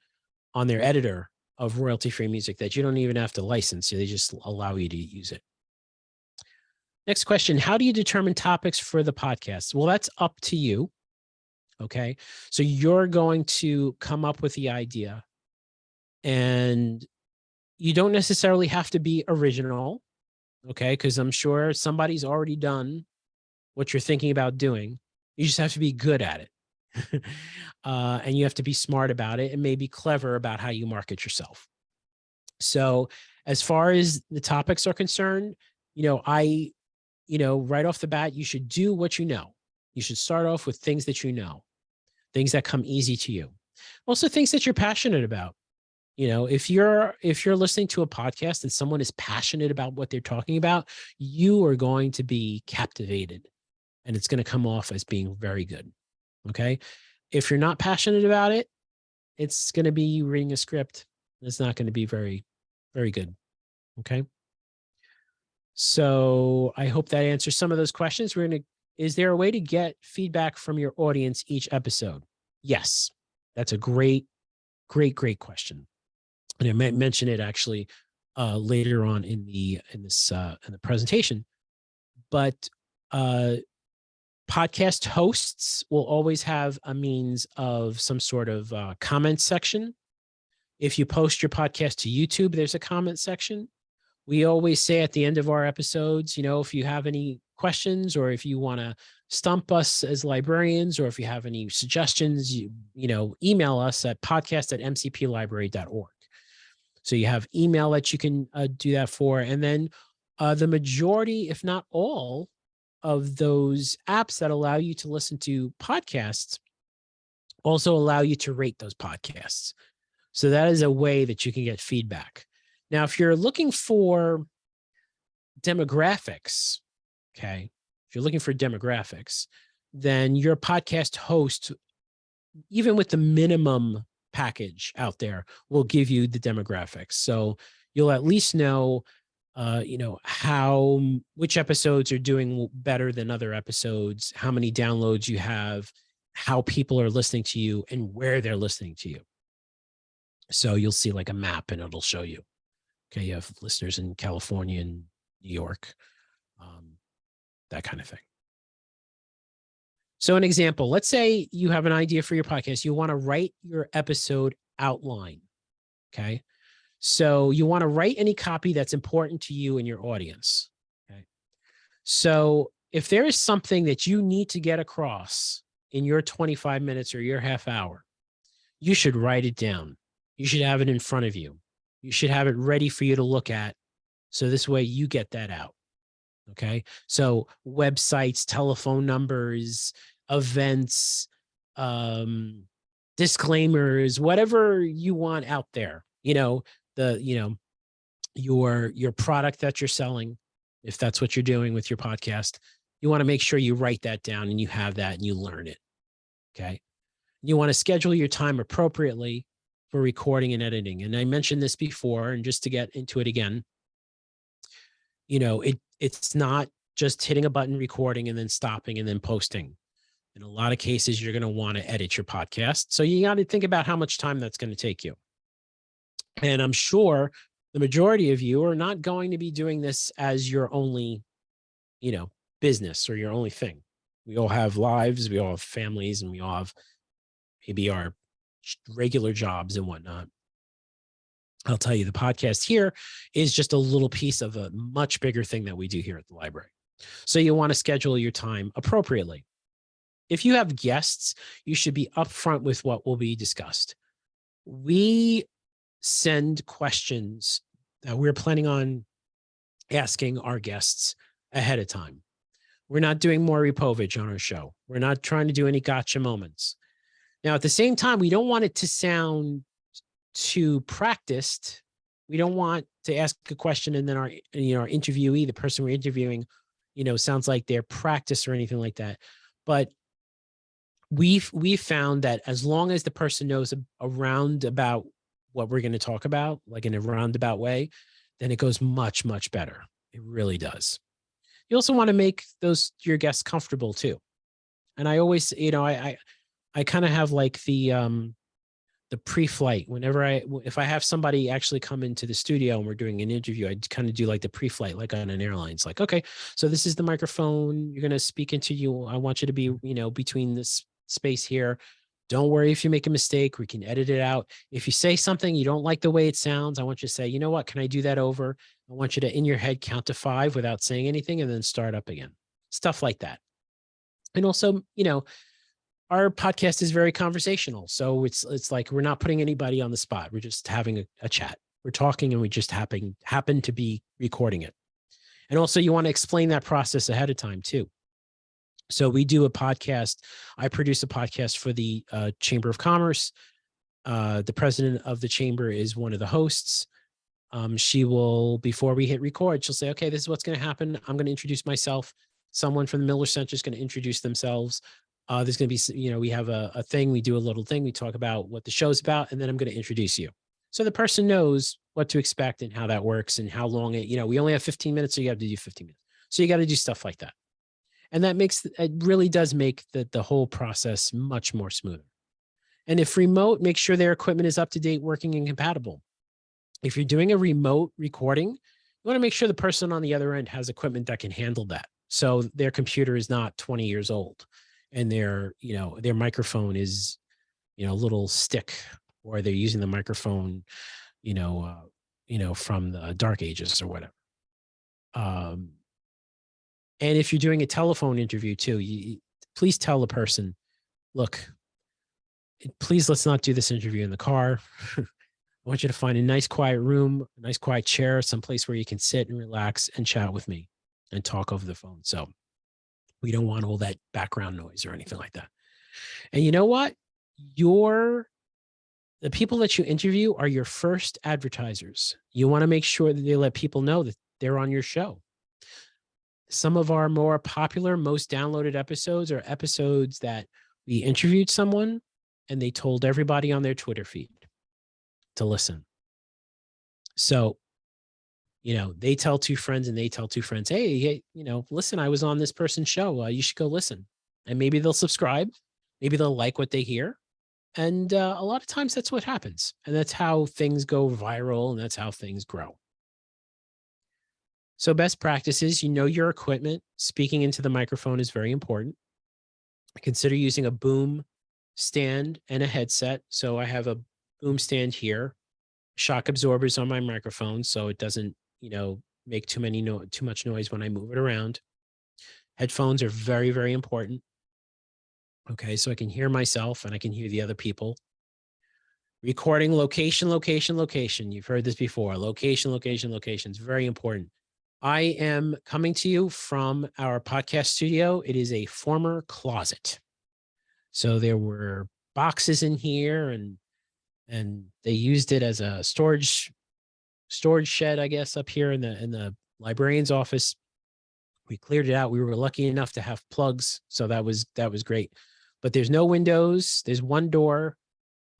on their editor of royalty-free music that you don't even have to license. They just allow you to use it. Next question. How do you determine topics for the podcast? Well, that's up to you. Okay. So you're going to come up with the idea, and you don't necessarily have to be original. Okay. Because I'm sure somebody's already done what you're thinking about doing. You just have to be good at it. And you have to be smart about it, and maybe clever about how you market yourself. So as far as the topics are concerned, right off the bat, you should do what you know. You should start off with things that you know, things that come easy to you. Also things that you're passionate about. If you're listening to a podcast and someone is passionate about what they're talking about, you are going to be captivated, and it's going to come off as being very good. Okay. If you're not passionate about it, it's going to be you reading a script. It's not going to be very, very good. Okay. So I hope that answers some of those questions. Is there a way to get feedback from your audience each episode? Yes. That's a great question. And I might mention it actually later on in the presentation. But podcast hosts will always have a means of some sort of comment section. If you post your podcast to YouTube, there's a comment section. We always say at the end of our episodes, if you have any questions or if you want to stump us as librarians, or if you have any suggestions, email us at podcast@mcplibrary.org. So you have email that you can do that for. And then the majority, if not all, of those apps that allow you to listen to podcasts also allow you to rate those podcasts. So that is a way that you can get feedback. Now, if you're looking for demographics, okay, if you're looking for demographics, then your podcast host, even with the minimum package out there, will give you the demographics. So you'll at least know, which episodes are doing better than other episodes, how many downloads you have, how people are listening to you, and where they're listening to you. So you'll see like a map and it'll show you. Okay, you have listeners in California and New York, that kind of thing. So an example, let's say you have an idea for your podcast. You want to write your episode outline, okay? So you want to write any copy that's important to you and your audience, okay? So if there is something that you need to get across in your 25 minutes or your half hour, you should write it down. You should have it in front of you. You should have it ready for you to look at. So this way you get that out. Okay. So websites, telephone numbers, events, disclaimers, whatever you want out there, your product that you're selling, if that's what you're doing with your podcast, you want to make sure you write that down and you have that and you learn it. Okay. You want to schedule your time appropriately for recording and editing. And I mentioned this before, and just to get into it again, it's not just hitting a button, recording, and then stopping and then posting. In a lot of cases, you're going to want to edit your podcast. So you got to think about how much time that's going to take you. And I'm sure the majority of you are not going to be doing this as your only, business or your only thing. We all have lives, we all have families, and we all have maybe our regular jobs and whatnot. I'll tell you, the podcast here is just a little piece of a much bigger thing that we do here at the library. So you want to schedule your time appropriately. If you have guests, you should be upfront with what will be discussed. We send questions that we're planning on asking our guests ahead of time. We're not doing Maury Povich on our show. We're not trying to do any gotcha moments. Now, at the same time, we don't want it to sound too practiced. We don't want to ask a question and then our interviewee, the person we're interviewing, sounds like they're practiced or anything like that. But we've found that as long as the person knows around about what we're going to talk about, like in a roundabout way, then it goes much, much better. It really does. You also want to make your guests comfortable too. And I always, I kind of have like the pre-flight. If I have somebody actually come into the studio and we're doing an interview, I kind of do like the pre-flight, like on an airline. It's like, okay, so this is the microphone you're going to speak into. I want you to be, between this space here. Don't worry if you make a mistake, we can edit it out. If you say something you don't like the way it sounds, I want you to say, you know what, can I do that over? I want you to, in your head, count to 5 without saying anything and then start up again. Stuff like that. And also, our podcast is very conversational. So it's like we're not putting anybody on the spot. We're just having a chat. We're talking and we just happen to be recording it. And also you want to explain that process ahead of time too. So we do a podcast. I produce a podcast for the Chamber of Commerce. The president of the chamber is one of the hosts. She will, before we hit record, she'll say, okay, this is what's going to happen. I'm going to introduce myself. Someone from the Miller Center is going to introduce themselves. There's going to be, we have a thing, we do a little thing. We talk about what the show's about, and then I'm going to introduce you. So the person knows what to expect and how that works and how long we only have 15 minutes, so you have to do 15 minutes. So you got to do stuff like that. And it really does make the whole process much more smoother. And if remote, make sure their equipment is up to date, working and compatible. If you're doing a remote recording, you want to make sure the person on the other end has equipment that can handle that. So their computer is not 20 years old and their microphone is, a little stick, or they're using the microphone, from the dark ages or whatever. And if you're doing a telephone interview too, please tell the person, look, please let's not do this interview in the car. I want you to find a nice quiet room, a nice quiet chair, someplace where you can sit and relax and chat with me and talk over the phone. So we don't want all that background noise or anything like that. And you know what? The people that you interview are your first advertisers. You want to make sure that they let people know that they're on your show. Some of our more popular, most downloaded episodes are episodes that we interviewed someone and they told everybody on their Twitter feed to listen. So, they tell two friends and they tell two friends, hey, listen, I was on this person's show. You should go listen. And maybe they'll subscribe. Maybe they'll like what they hear. And a lot of times that's what happens. And that's how things go viral and that's how things grow. So best practices, your equipment. Speaking into the microphone is very important. Consider using a boom stand and a headset. So I have a boom stand here, shock absorbers on my microphone so it doesn't, make too much noise when I move it around. Headphones are very, very important. Okay, so I can hear myself and I can hear the other people. Recording location, location, location. You've heard this before. Location, location, location is very important. I am coming to you from our podcast studio. It is a former closet. So there were boxes in here and they used it as a storage shed, I guess, up here in the librarian's office. We cleared it out. We were lucky enough to have plugs. So that was great. But there's no windows. There's one door.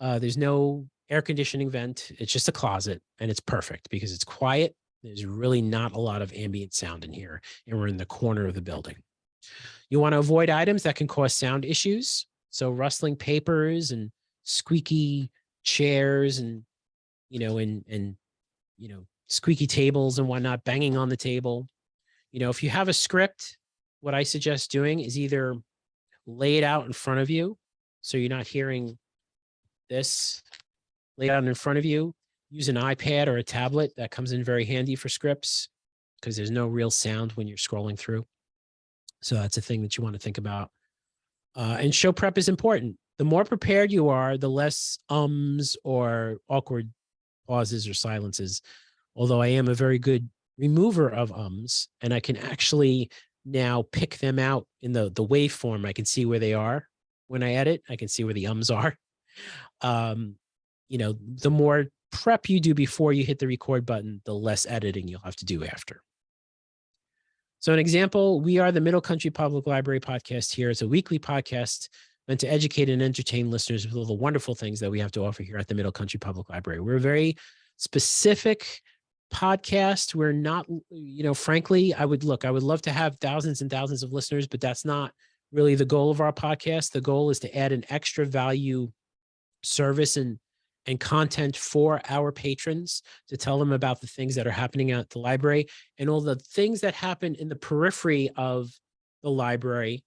There's no air conditioning vent. It's just a closet and it's perfect because it's quiet. There's really not a lot of ambient sound in here, and we're in the corner of the building. You want to avoid items that can cause sound issues. So rustling papers and squeaky chairs and, squeaky tables and whatnot, banging on the table. If you have a script, what I suggest doing is either lay it out in front of you so you're not hearing this, lay it out in front of you. Use an iPad or a tablet. That comes in very handy for scripts because there's no real sound when you're scrolling through. So that's a thing that you want to think about. And show prep is important. The more prepared you are, the less ums or awkward pauses or silences. Although I am a very good remover of ums, and I can actually now pick them out in the waveform. I can see where they are when I edit. I can see where the ums are. The more prep you do before you hit the record button, the less editing you'll have to do after. So an example, we are the Middle Country Public Library podcast here. It's a weekly podcast meant to educate and entertain listeners with all the wonderful things that we have to offer here at the Middle Country Public Library. We're a very specific podcast. We're not, frankly, I would love to have thousands and thousands of listeners, but that's not really the goal of our podcast. The goal is to add an extra value service and content for our patrons, to tell them about the things that are happening at the library and all the things that happen in the periphery of the library.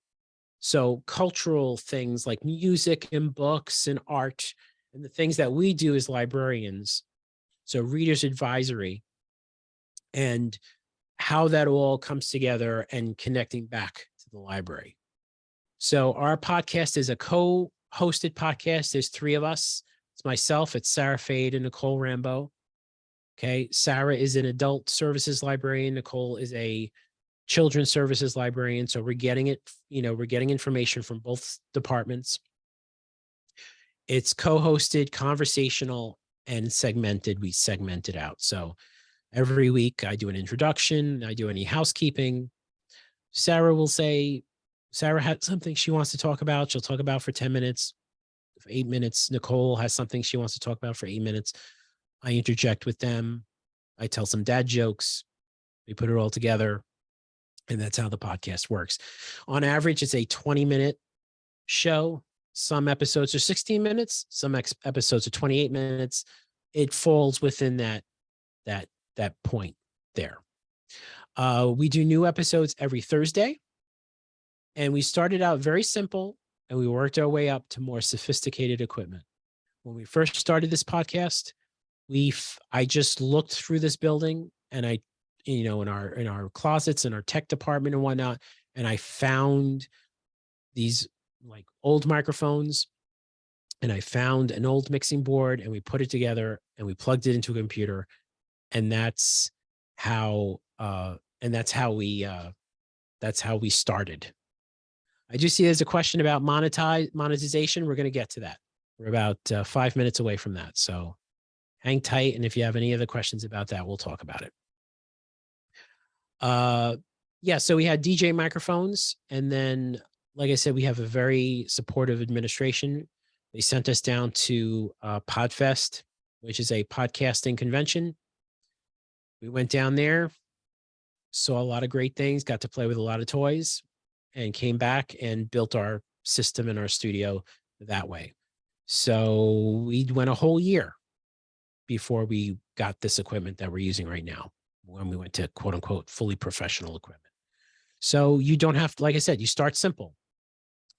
So cultural things like music and books and art and the things that we do as librarians. So readers advisory and how that all comes together and connecting back to the library. So our podcast is a co-hosted podcast. There's three of us. It's myself, it's Sarah Fade and Nicole Rambo. Okay, Sarah is an adult services librarian. Nicole is a children's services librarian. So we're getting information from both departments. It's co-hosted, conversational, and segmented. We segment it out. So every week I do an introduction. I do any housekeeping. Sarah had something she wants to talk about. She'll talk about for 10 minutes. For 8 minutes. Nicole has something she wants to talk about for 8 minutes. I interject with them. I tell some dad jokes. We put it all together. And that's how the podcast works. On average, it's a 20-minute show. Some episodes are 16 minutes. Some episodes are 28 minutes. It falls within that point there. We do new episodes every Thursday. And we started out very simple and we worked our way up to more sophisticated equipment. When we first started this podcast, I just looked through this building and I, in our closets and our tech department and whatnot, and I found these like old microphones and I found an old mixing board and we put it together and we plugged it into a computer. And that's how we started. I do see there's a question about monetization. We're going to get to that. We're about 5 minutes away from that. So hang tight. And if you have any other questions about that, we'll talk about it. So we had DJ microphones. And then, like I said, we have a very supportive administration. They sent us down to Podfest, which is a podcasting convention. We went down there, saw a lot of great things, got to play with a lot of toys, and came back and built our system in our studio that way. So we went a whole year before we got this equipment that we're using right now, when we went to quote unquote fully professional equipment. So you don't have to, like I said, you start simple,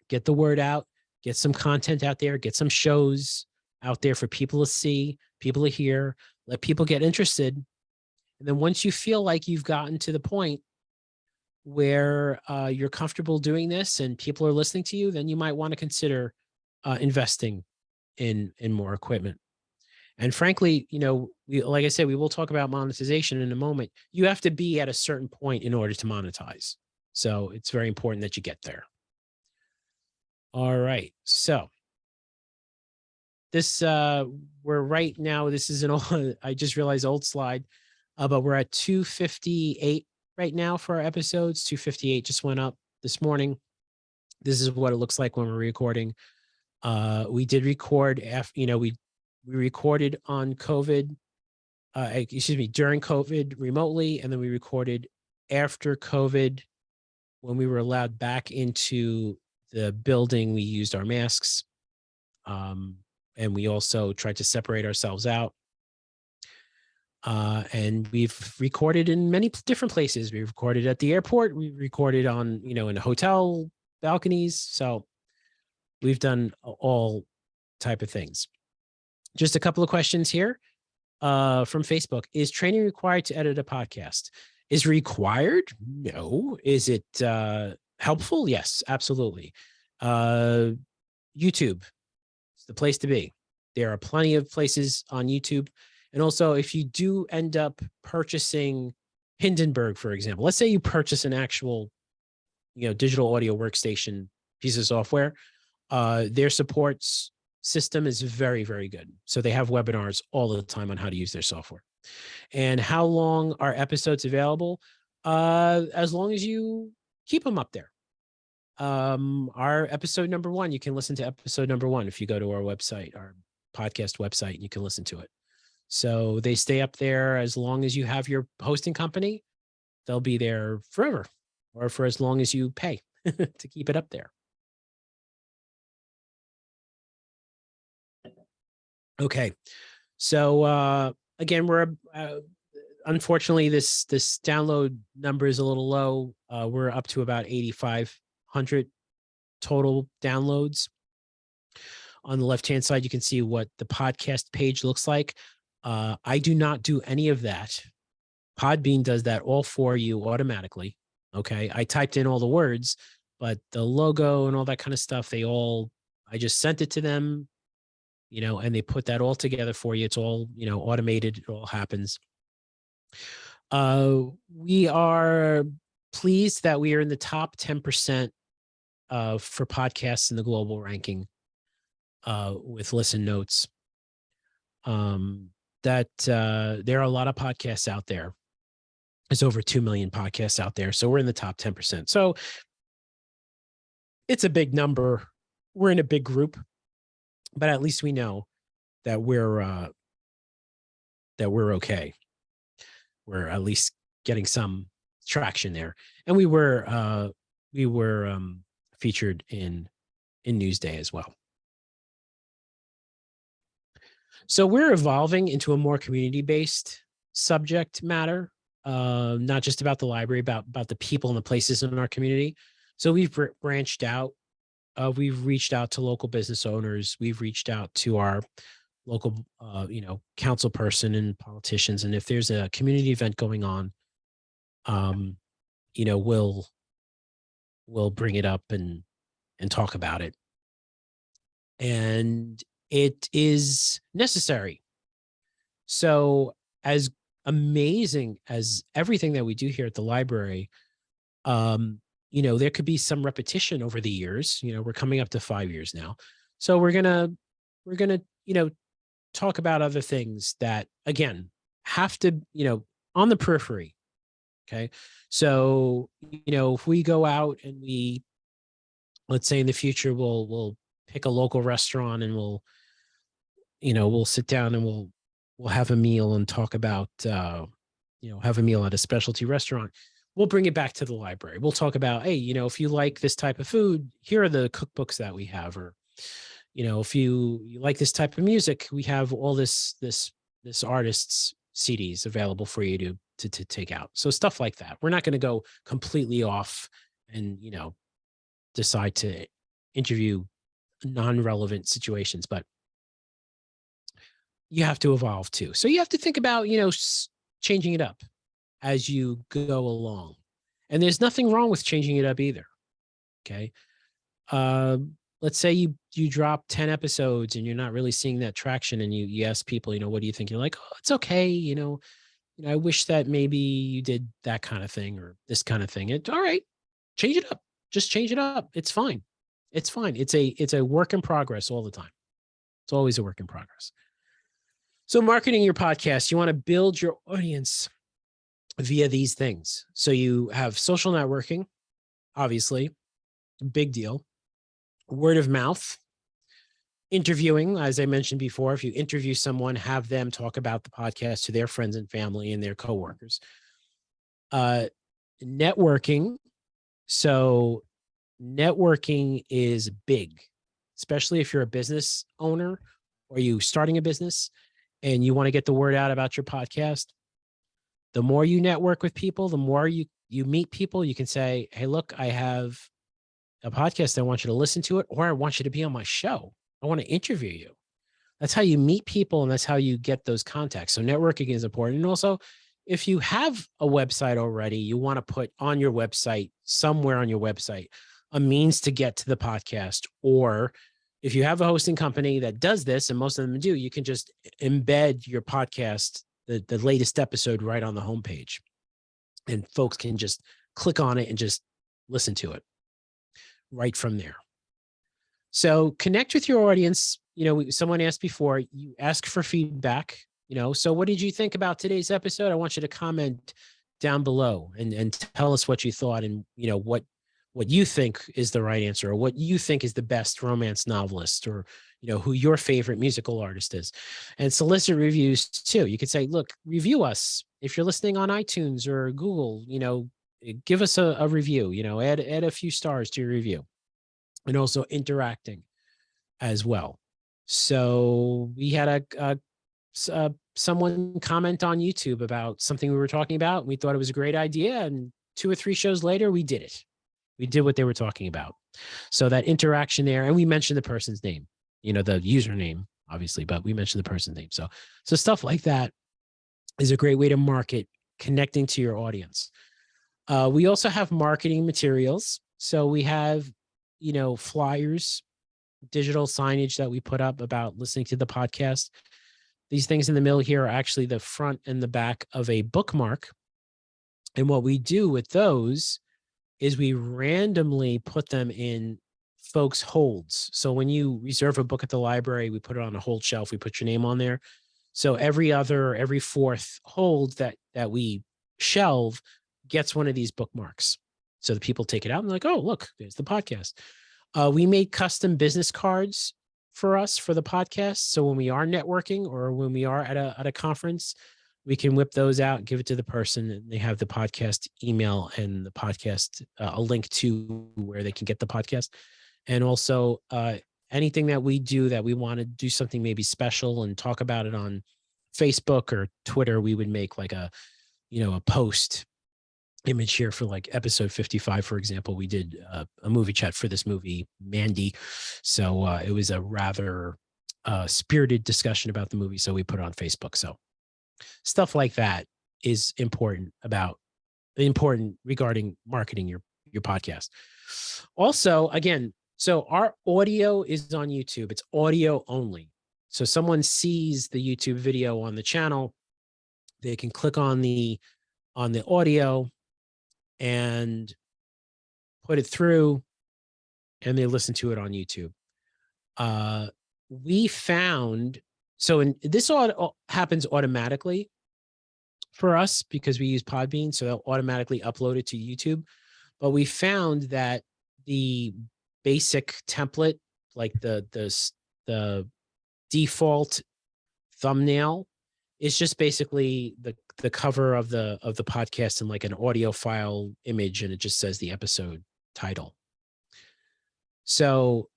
get the word out, get some content out there, get some shows out there for people to see, people to hear, let people get interested. And then once you feel like you've gotten to the point where you're comfortable doing this and people are listening to you, then you might want to consider investing in more equipment. And frankly, like I said, we will talk about monetization in a moment. You have to be at a certain point in order to monetize. So it's very important that you get there. All right. So this, we're right now, this is an old, I just realized old slide, but we're at 258 right now for our episodes. 258 just went up this morning. This is what it looks like when we're recording. We did record after, we recorded on COVID, during COVID remotely. And then we recorded after COVID when we were allowed back into the building. We used our masks. And we also tried to separate ourselves out. And we've recorded in many different places. We recorded at the airport. We recorded on, in a hotel balconies. So we've done all type of things. Just a couple of questions here from Facebook. Is training required to edit a podcast? Is required? No. Is it helpful? Yes, absolutely. YouTube is the place to be. There are plenty of places on YouTube. And also, if you do end up purchasing Hindenburg, for example, let's say you purchase an actual, digital audio workstation piece of software, their supports system is very, very good. So they have webinars all the time on how to use their software. And how long are episodes available? As long as you keep them up there. Our episode number 1, you can listen to episode number 1 if you go to our website, our podcast website, and you can listen to it. So they stay up there as long as you have your hosting company. They'll be there forever, or for as long as you pay to keep it up there. Okay. So again, we're unfortunately this download number is a little low. We're up to about 8,500 total downloads. On the left-hand side, you can see what the podcast page looks like. I do not do any of that. Podbean does that all for you automatically. Okay. I typed in all the words, but the logo and all that kind of stuff, I just sent it to them, and they put that all together for you. It's all, automated. It all happens. We are pleased that we are in the top 10% for podcasts in the global ranking with Listen Notes. There are a lot of podcasts out there. There's over 2 million podcasts out there. So we're in the top 10%. So it's a big number. We're in a big group, but at least we know that we're that we're okay. We're at least getting some traction there. And we were featured in Newsday as well. So we're evolving into a more community-based subject matter, not just about the library, about the people and the places in our community. So we've branched out. We've reached out to local business owners. We've reached out to our local, council person and politicians. And if there's a community event going on, we'll bring it up and talk about it. And it is necessary. So as amazing as everything that we do here at the library, there could be some repetition over the years. We're coming up to 5 years now. So we're gonna, talk about other things that, again, have to, on the periphery. Okay. So, if we go out and let's say in the future, we'll pick a local restaurant and we'll sit down and we'll have a meal and talk about, have a meal at a specialty restaurant. We'll bring it back to the library. We'll talk about, hey, if you like this type of food, here are the cookbooks that we have, or, if you like this type of music, we have all this artist's CDs available for you to take out. So stuff like that. We're not going to go completely off and, decide to interview non-relevant situations, but you have to evolve too. So you have to think about, changing it up as you go along. And there's nothing wrong with changing it up either. Okay. Let's say you drop 10 episodes and you're not really seeing that traction, and you ask people, what do you think? You're like, oh, it's okay. I wish that maybe you did that kind of thing or this kind of thing. All right, change it up. Just change it up. It's fine. It's fine. It's a work in progress all the time. It's always a work in progress. So marketing your podcast, you want to build your audience via these things. So you have social networking, obviously, big deal. Word of mouth, interviewing, as I mentioned before. If you interview someone, have them talk about the podcast to their friends and family and their coworkers. Networking. So networking is big, especially if you're a business owner or you starting a business and you want to get the word out about your podcast. The more you network with people, the more you meet people, you can say, hey, look, I have a podcast. I want you to listen to it, or I want you to be on my show. I want to interview you. That's how you meet people, and that's how you get those contacts. So networking is important. And also, if you have a website already, you want to put on your website, somewhere on your website, a means to get to the podcast. Or if you have a hosting company that does this, and most of them do, you can just embed your podcast, the latest episode, right on the homepage. And folks can just click on it and just listen to it right from there. So connect with your audience. Someone asked before, you ask for feedback. So what did you think about today's episode? I want you to comment down below and tell us what you thought, and what you think is the right answer, or what you think is the best romance novelist, or who your favorite musical artist is. And solicit reviews too. You could say, look, review us. If you're listening on iTunes or Google, give us a review, add a few stars to your review, and also interacting as well. So we had someone comment on YouTube about something we were talking about. We thought it was a great idea. And 2 or 3 shows later, we did it. We did what they were talking about. So that interaction there, and we mentioned the person's name, the username, obviously, but we mentioned the person's name. So stuff like that is a great way to market, connecting to your audience. We also have marketing materials. So we have, flyers, digital signage that we put up about listening to the podcast. These things in the middle here are actually the front and the back of a bookmark. And what we do with those is we randomly put them in folks' holds. So when you reserve a book at the library, we put it on a hold shelf. We put your name on there. So every 4th hold that we shelve gets one of these bookmarks. So the people take it out and like, oh, look, there's the podcast. We made custom business cards for us for the podcast. So when we are networking or when we are at a conference, we can whip those out, give it to the person, and they have the podcast email and the podcast, a link to where they can get the podcast. And also anything that we do that we want to do something maybe special and talk about it on Facebook or Twitter, we would make like a post image here for like episode 55, for example. We did a movie chat for this movie, Mandy. So it was a rather spirited discussion about the movie. So we put it on Facebook. So stuff like that is important regarding marketing your podcast. Also, again, so our audio is on YouTube. It's audio only. So someone sees the YouTube video on the channel, they can click on the audio and put it through, and they listen to it on YouTube. We found, this all happens automatically for us because we use Podbean, so they'll automatically upload it to YouTube. But we found that the basic template, like the default thumbnail, is just basically the cover of the podcast and like an audio file image, and it just says the episode title. So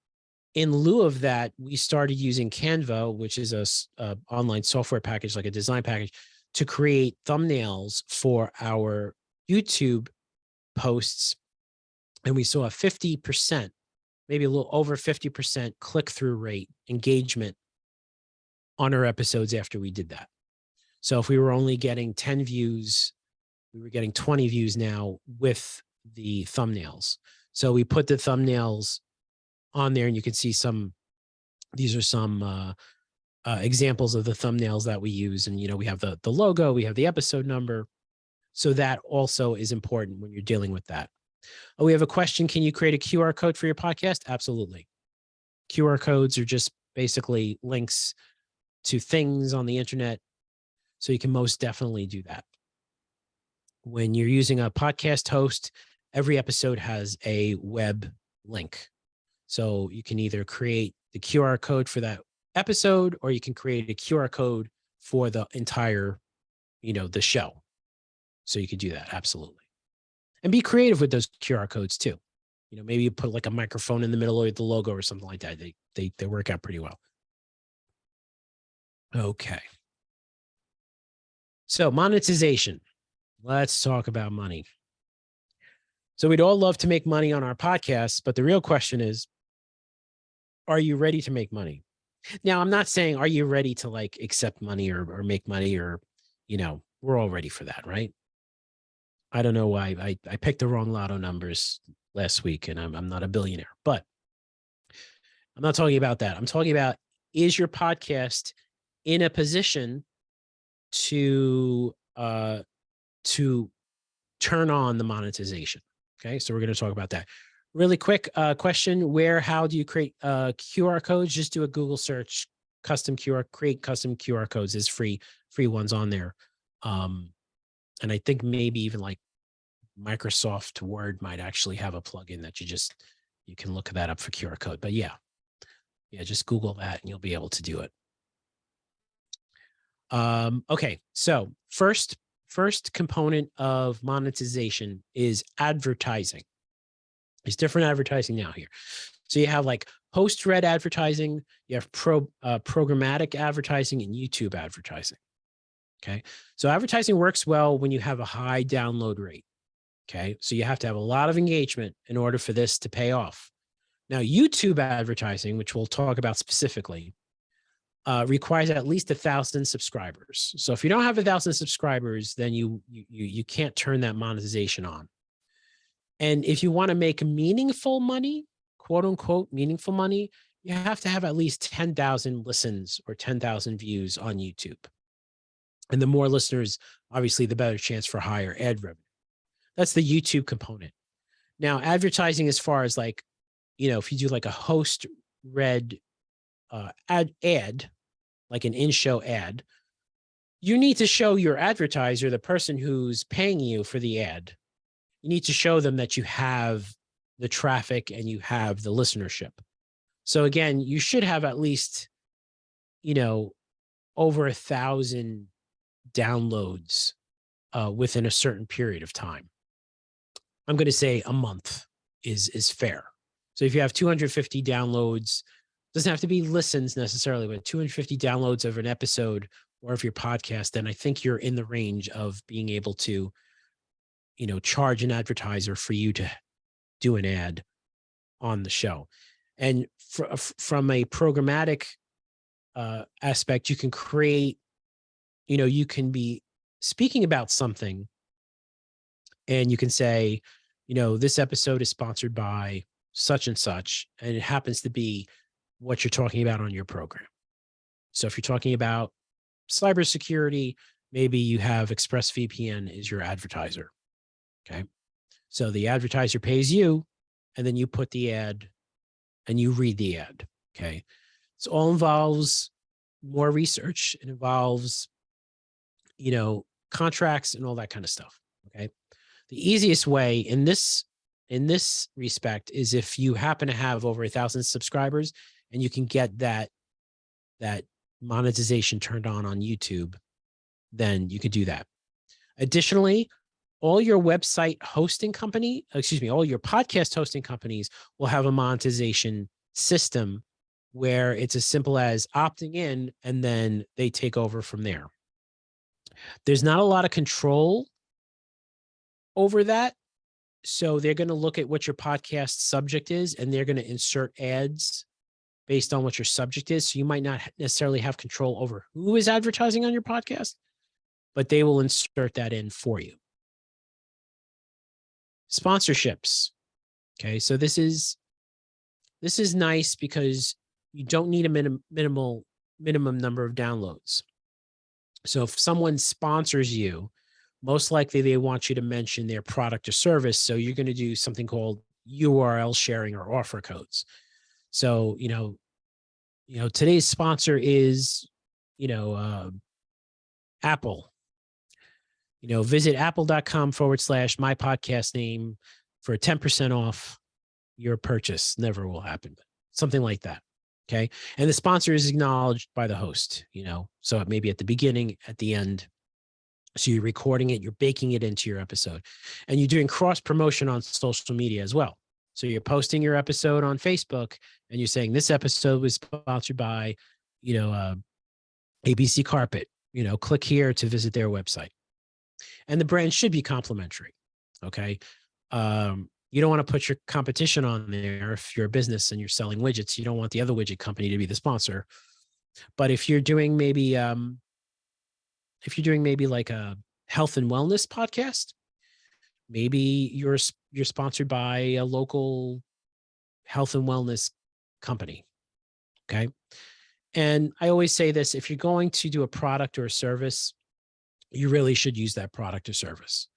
in lieu of that, we started using Canva, which is a online software package, like a design package, to create thumbnails for our YouTube posts. And we saw a 50%, maybe a little over 50% click-through rate engagement on our episodes after we did that. So if we were only getting 10 views, we were getting 20 views now with the thumbnails. So we put the thumbnails on there, and you can see these are some examples of the thumbnails that we use. And, we have the logo, we have the episode number. So that also is important when you're dealing with that. Oh, we have a question. Can you create a QR code for your podcast? Absolutely. QR codes are just basically links to things on the internet. So you can most definitely do that. When you're using a podcast host, every episode has a web link. So you can either create the QR code for that episode, or you can create a QR code for the entire, the show. So you could do that. Absolutely. And be creative with those QR codes too. Maybe you put like a microphone in the middle or the logo or something like that. They work out pretty well. Okay. So monetization. Let's talk about money. So we'd all love to make money on our podcasts, but the real question is, are you ready to make money? Now, I'm not saying, are you ready to like accept money or make money, or, we're all ready for that, right? I don't know why I picked the wrong lotto numbers last week, and I'm not a billionaire, but I'm not talking about that. I'm talking about, is your podcast in a position to turn on the monetization? Okay, so we're going to talk about that. Really quick question: how do you create QR codes? Just do a Google search, create custom QR codes. Is free ones on there. And I think maybe even like Microsoft Word might actually have a plugin that you can look that up for QR code. But yeah, just Google that and you'll be able to do it. Okay, so first component of monetization is advertising. There's different advertising now here. So you have like post-read advertising, you have programmatic advertising, and YouTube advertising. Okay, so advertising works well when you have a high download rate. Okay, so you have to have a lot of engagement in order for this to pay off. Now, YouTube advertising, which we'll talk about specifically, requires at least 1,000 subscribers. So if you don't have 1,000 subscribers, then you can't turn that monetization on. And if you want to make meaningful money, quote unquote, meaningful money, you have to have at least 10,000 listens or 10,000 views on YouTube. And the more listeners, obviously, the better chance for higher ad revenue. That's the YouTube component. Now, advertising, as far as like, if you do like a host read ad, like an in-show ad, you need to show your advertiser, the person who's paying you for the ad, you need to show them that you have the traffic and you have the listenership. So again, you should have at least, over 1,000 downloads within a certain period of time. I'm going to say a month is fair. So if you have 250 downloads, doesn't have to be listens necessarily, but 250 downloads of an episode or of your podcast, then I think you're in the range of being able to, charge an advertiser for you to do an ad on the show. And from a programmatic aspect, you can create, you can be speaking about something and you can say, this episode is sponsored by such and such, and it happens to be what you're talking about on your program. So if you're talking about cybersecurity, maybe you have ExpressVPN is your advertiser. Okay. So the advertiser pays you, and then you put the ad and you read the ad. Okay. So all involves more research. It involves, contracts and all that kind of stuff. Okay. The easiest way in this respect is if you happen to have over 1,000 subscribers and you can get that monetization turned on YouTube, then you could do that. Additionally, all your website hosting company, all your podcast hosting companies will have a monetization system where it's as simple as opting in and then they take over from there. There's not a lot of control over that. So they're going to look at what your podcast subject is, and they're going to insert ads based on what your subject is. So you might not necessarily have control over who is advertising on your podcast, but they will insert that in for you. Sponsorships. Okay. So this is nice because you don't need a minimum number of downloads. So if someone sponsors you, most likely they want you to mention their product or service. So you're going to do something called URL sharing or offer codes. So, today's sponsor is, Apple. Visit apple.com/my podcast name for 10% off your purchase. Never will happen. Something like that. Okay. And the sponsor is acknowledged by the host, so it may be at the beginning, at the end. So you're recording it, you're baking it into your episode, and you're doing cross promotion on social media as well. So you're posting your episode on Facebook and you're saying this episode was sponsored by, ABC Carpet, click here to visit their website. And the brand should be complimentary. Okay. You don't want to put your competition on there. If you're a business and you're selling widgets, you don't want the other widget company to be the sponsor. But if you're doing maybe like a health and wellness podcast, maybe you're sponsored by a local health and wellness company. Okay. And I always say this, if you're going to do a product or a service, you really should use that product or service.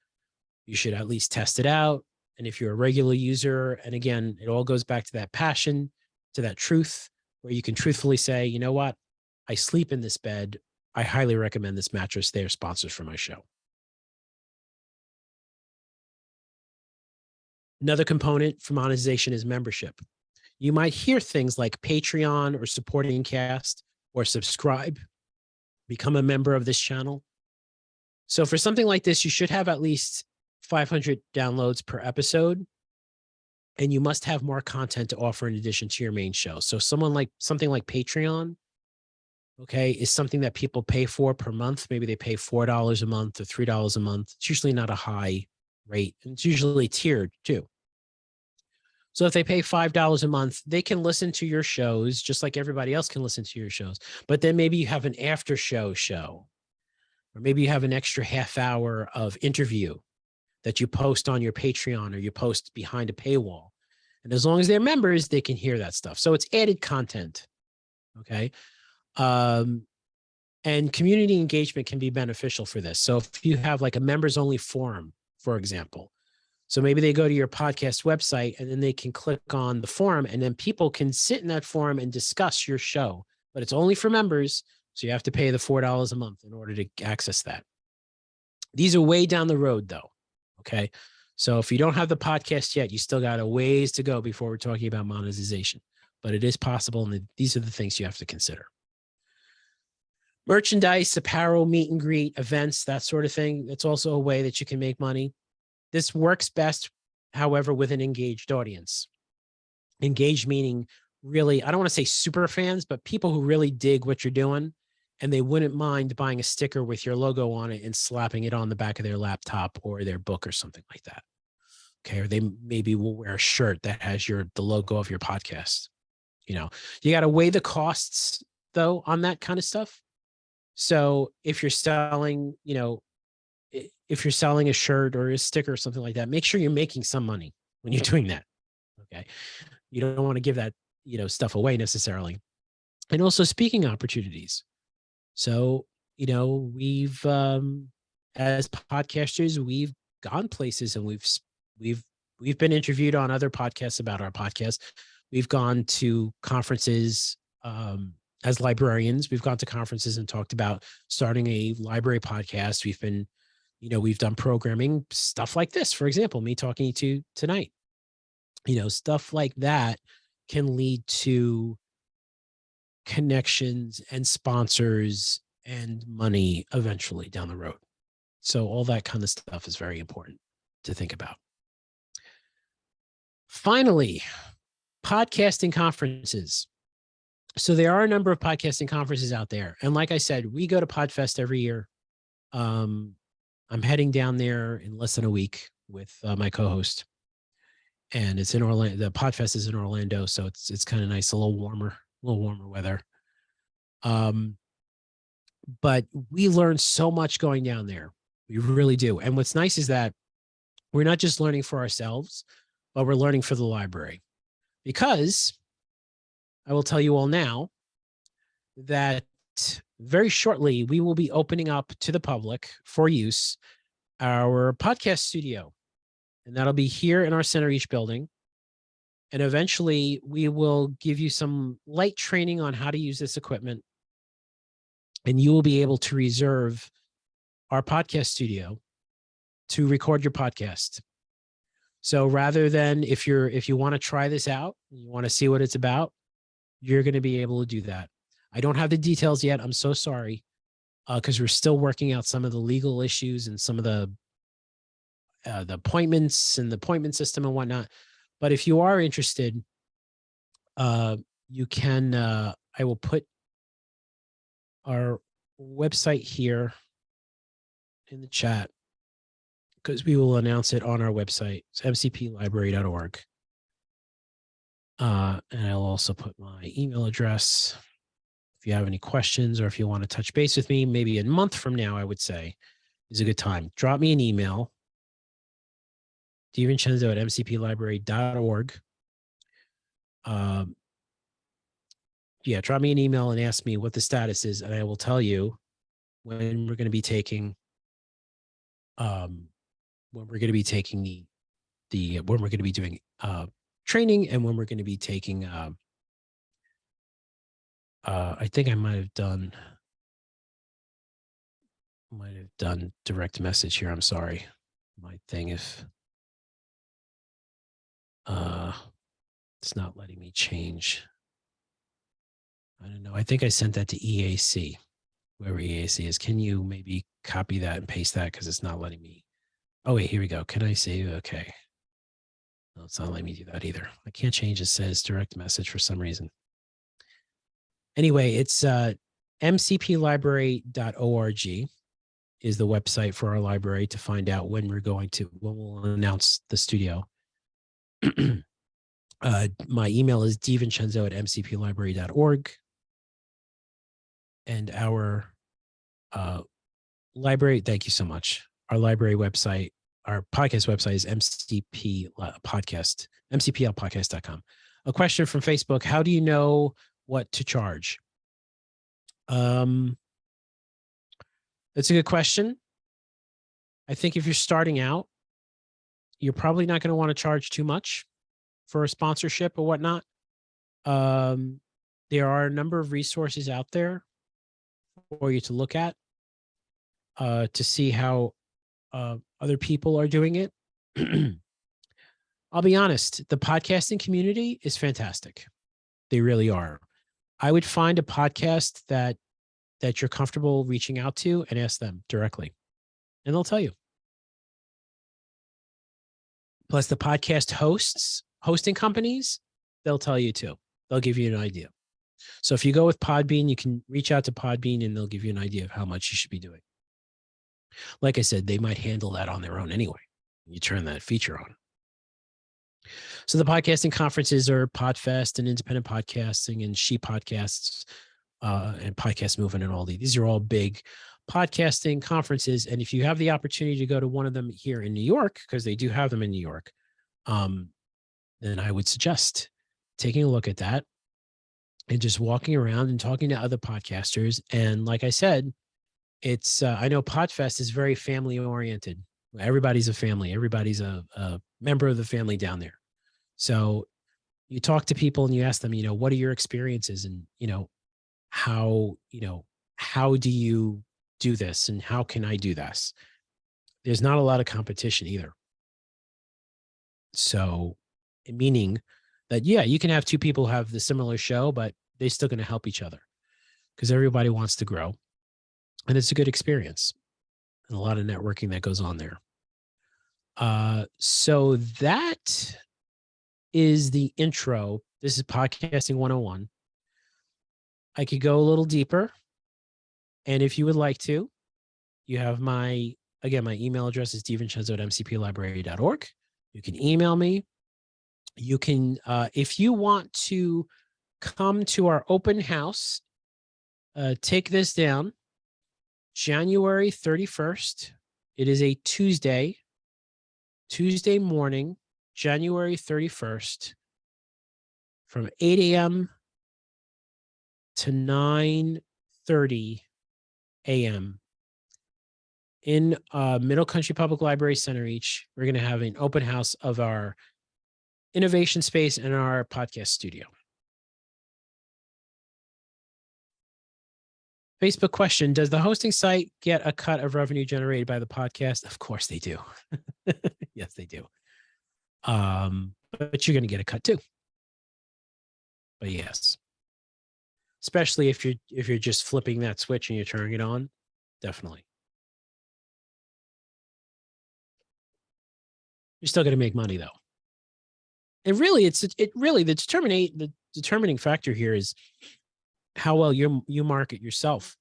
You should at least test it out. And if you're a regular user, and again, it all goes back to that passion, to that truth, where you can truthfully say, you know what, I sleep in this bed. I highly recommend this mattress. They are sponsors for my show. Another component for monetization is membership. You might hear things like Patreon or supporting cast or subscribe, become a member of this channel. So for something like this, you should have at least 500 downloads per episode, and you must have more content to offer in addition to your main show. So something like Patreon, okay, is something that people pay for per month. Maybe they pay $4 a month or $3 a month. It's usually not a high rate, and it's usually tiered too. So if they pay $5 a month, they can listen to your shows just like everybody else can listen to your shows. But then maybe you have an after show, or maybe you have an extra half hour of interview that you post on your Patreon or you post behind a paywall. And as long as they're members, they can hear that stuff. So it's added content. Okay. And community engagement can be beneficial for this. So if you have like a members only forum, for example, so maybe they go to your podcast website and then they can click on the forum, and then people can sit in that forum and discuss your show, but it's only for members. So you have to pay the $4 a month in order to access that. These are way down the road though. Okay. So if you don't have the podcast yet, you still got a ways to go before we're talking about monetization. but it is possible. And these are the things you have to consider. Merchandise, apparel, meet and greet, events, that sort of thing. That's also a way that you can make money. This works best, however, with an engaged audience. Engaged meaning really, I don't want to say super fans, but people who really dig what you're doing and they wouldn't mind buying a sticker with your logo on it and slapping it on the back of their laptop or their book or something like that. Okay. Or they maybe will wear a shirt that has the logo of your podcast. You got to weigh the costs though on that kind of stuff. So if you're selling, if you're selling a shirt or a sticker or something like that, make sure you're making some money when you're doing that. Okay. You don't want to give that, stuff away necessarily. And also speaking opportunities. So, we've, as podcasters, we've gone places and we've been interviewed on other podcasts about our podcast. We've gone to conferences, as librarians. We've gone to conferences and talked about starting a library podcast. We've been, we've done programming, stuff like this, for example, me talking to you tonight, stuff like that can lead to connections and sponsors and money eventually down the road. So all that kind of stuff is very important to think about. Finally, podcasting conferences. So there are a number of podcasting conferences out there. And like I said, we go to PodFest every year. I'm heading down there in less than a week with my co-host. And it's in Orlando. The PodFest is in Orlando. So it's kind of nice, a little warmer weather. But we learn so much going down there. We really do. And what's nice is that we're not just learning for ourselves, but we're learning for the library. Because I will tell you all now that very shortly we will be opening up to the public for use our podcast studio. And that'll be here in our Center East building. And eventually we will give you some light training on how to use this equipment. And you will be able to reserve our podcast studio to record your podcast. So rather than if you want to try this out, you want to see what it's about, you're going to be able to do that. I don't have the details yet. I'm so sorry, because we're still working out some of the legal issues and some of the appointments and the appointment system and whatnot. But if you are interested, you can, I will put our website here in the chat because we will announce it on our website. It's mcplibrary.org. And I'll also put my email address. If you have any questions or if you want to touch base with me, maybe a month from now, I would say is a good time. Drop me an email. DiVincenzo@mcplibrary.org. Yeah, drop me an email and ask me what the status is, and I will tell you when we're going to be taking doing training and when we're going to be taking I think I might have done direct message here. I'm sorry. My thing if it's not letting me change. I don't know. I think I sent that to EAC, whoever EAC is. Can you maybe copy that and paste that? Because it's not letting me. Oh, wait, here we go. Can I save? Okay. No, it's not letting me do that either. I can't change. It says direct message for some reason. Anyway, it's mcplibrary.org is the website for our library to find out when we'll announce the studio. My email is divincenzo@mcplibrary.org. And our library, thank you so much. Our library website, our podcast website is mcplpodcast.com. A question from Facebook: how do you know what to charge? That's a good question. I think if you're starting out, you're probably not going to want to charge too much for a sponsorship or whatnot. There are a number of resources out there for you to look at to see how other people are doing it. I'll be honest, the podcasting community is fantastic. They really are. I would find a podcast that you're comfortable reaching out to and ask them directly, and they'll tell you. Plus, the podcast hosting companies, they'll tell you too. They'll give you an idea. So if you go with Podbean, you can reach out to Podbean and they'll give you an idea of how much you should be doing. Like I said, they might handle that on their own anyway. You turn that feature on. So the podcasting conferences are Podfest and Independent Podcasting and She Podcasts and Podcast Movement and all these. These are all big podcasting conferences. And if you have the opportunity to go to one of them here in New York, because they do have them in New York, then I would suggest taking a look at that and just walking around and talking to other podcasters. And like I said, it's I know Podfest is very family oriented. Everybody's a family. Everybody's a member of the family down there. So you talk to people and you ask them, what are your experiences, and how do you do this, and how can I do this? There's not a lot of competition either. So, meaning that, yeah, you can have two people have the similar show, but they're still going to help each other because everybody wants to grow. And it's a good experience and a lot of networking that goes on there. So that is the intro. This is Podcasting 101. I could go a little deeper. And if you would like to, you have my email address is stevencenzo@mcplibrary.org. You can email me. You can, if you want to come to our open house, take this down. January 31st. It is a Tuesday morning, January 31st, from 8 a.m. to 9:30 a.m. in Middle Country Public Library Center. We're going to have an open house of our innovation space and our podcast studio. Facebook question: does the hosting site get a cut of revenue generated by the podcast? Of course they do. Yes, they do. But you're going to get a cut too. But yes, especially if you're just flipping that switch and you're turning it on, definitely. You're still going to make money though. And really, the determining factor here is how well you market yourself.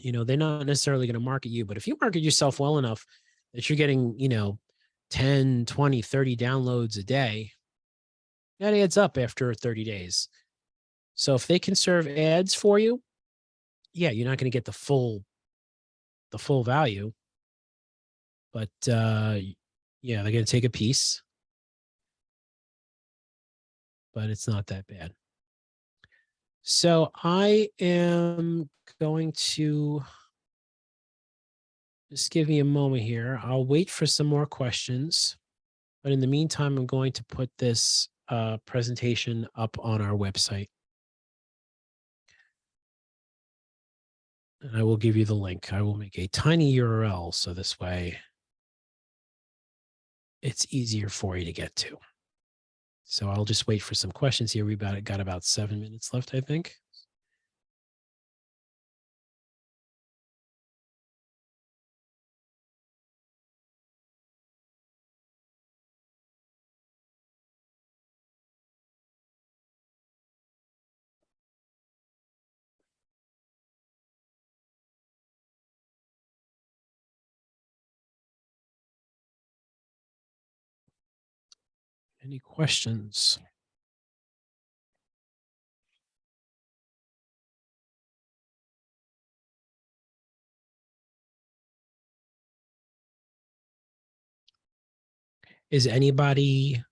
They're not necessarily going to market you, but if you market yourself well enough that you're getting, 10, 20, 30 downloads a day, that adds up after 30 days. So if they can serve ads for you, yeah, you're not going to get the full value, but yeah, they're going to take a piece, but it's not that bad. So I am going to just give me a moment here. I'll wait for some more questions, but in the meantime, I'm going to put this presentation up on our website. And I will give you the link. I will make a tiny URL so this way it's easier for you to get to. So I'll just wait for some questions here. We've got about 7 minutes left, I think. Any questions? Has anybody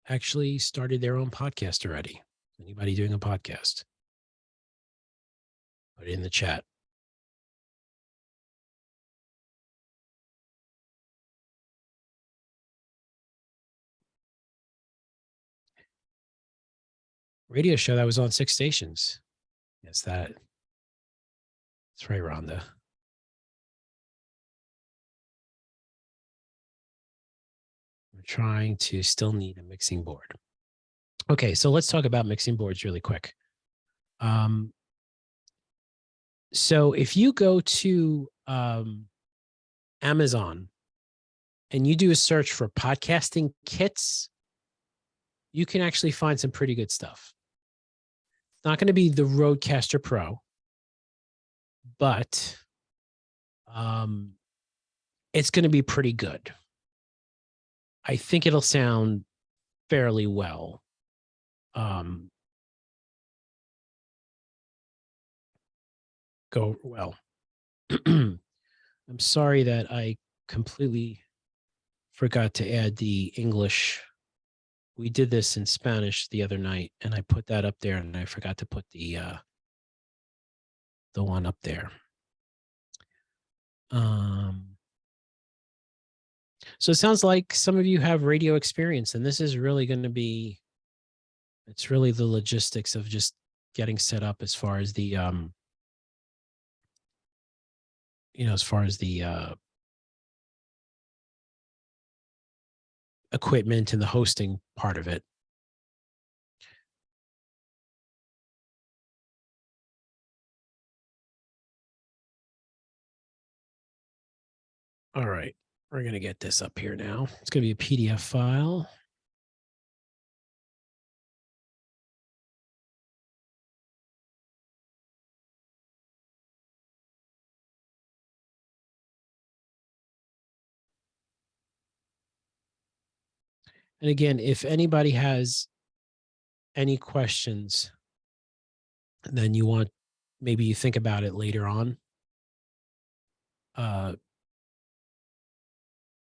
actually started their own podcast already? Anybody doing a podcast? Put it in the chat. Radio show that was on 6 stations. Yes, that's right, Rhonda. trying to still need a mixing board. Okay, so let's talk about mixing boards really quick. So if you go to Amazon and you do a search for podcasting kits, you can actually find some pretty good stuff. It's not going to be the Rodecaster Pro, but it's going to be pretty good. I think it'll sound fairly well. Go well. I'm sorry that I completely forgot to add the English. We did this in Spanish the other night, and I put that up there, and I forgot to put the one up there. So it sounds like some of you have radio experience, and this is really going to be, it's really the logistics of just getting set up as far as the, as far as the equipment and the hosting part of it. All right, we're going to get this up here now. It's going to be a PDF file. And again, if anybody has any questions, then you want, maybe you think about it later on,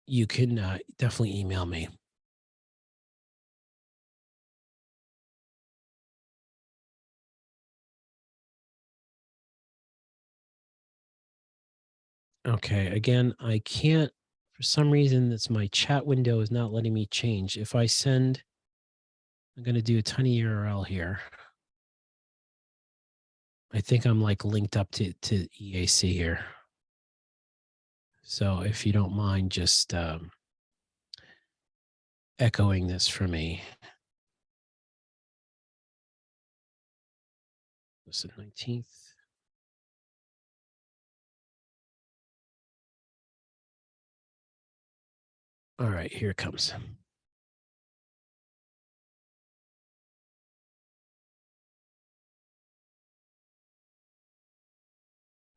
you can definitely email me. Okay, again, I can't, for some reason, that's my chat window is not letting me change. If I send, I'm going to do a tiny URL here. I think I'm like linked up to EAC here. So if you don't mind just echoing this for me. Was it 19th? All right, here it comes.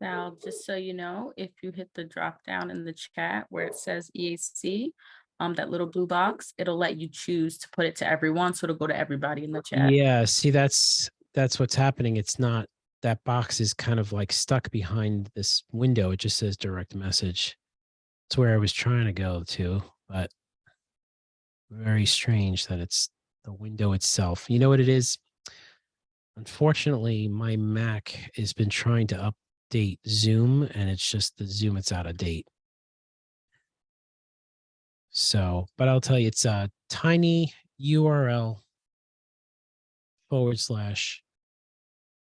Now, just so you know, if you hit the drop down in the chat where it says EAC, that little blue box, it'll let you choose to put it to everyone. So it'll go to everybody in the chat. Yeah, see, that's what's happening. It's not, that box is kind of like stuck behind this window. It just says direct message. It's where I was trying to go to, but very strange that it's the window itself. You know what it is? Unfortunately, my Mac has been trying to update Zoom, and it's just the Zoom, it's out of date. So, but I'll tell you, it's a tiny URL /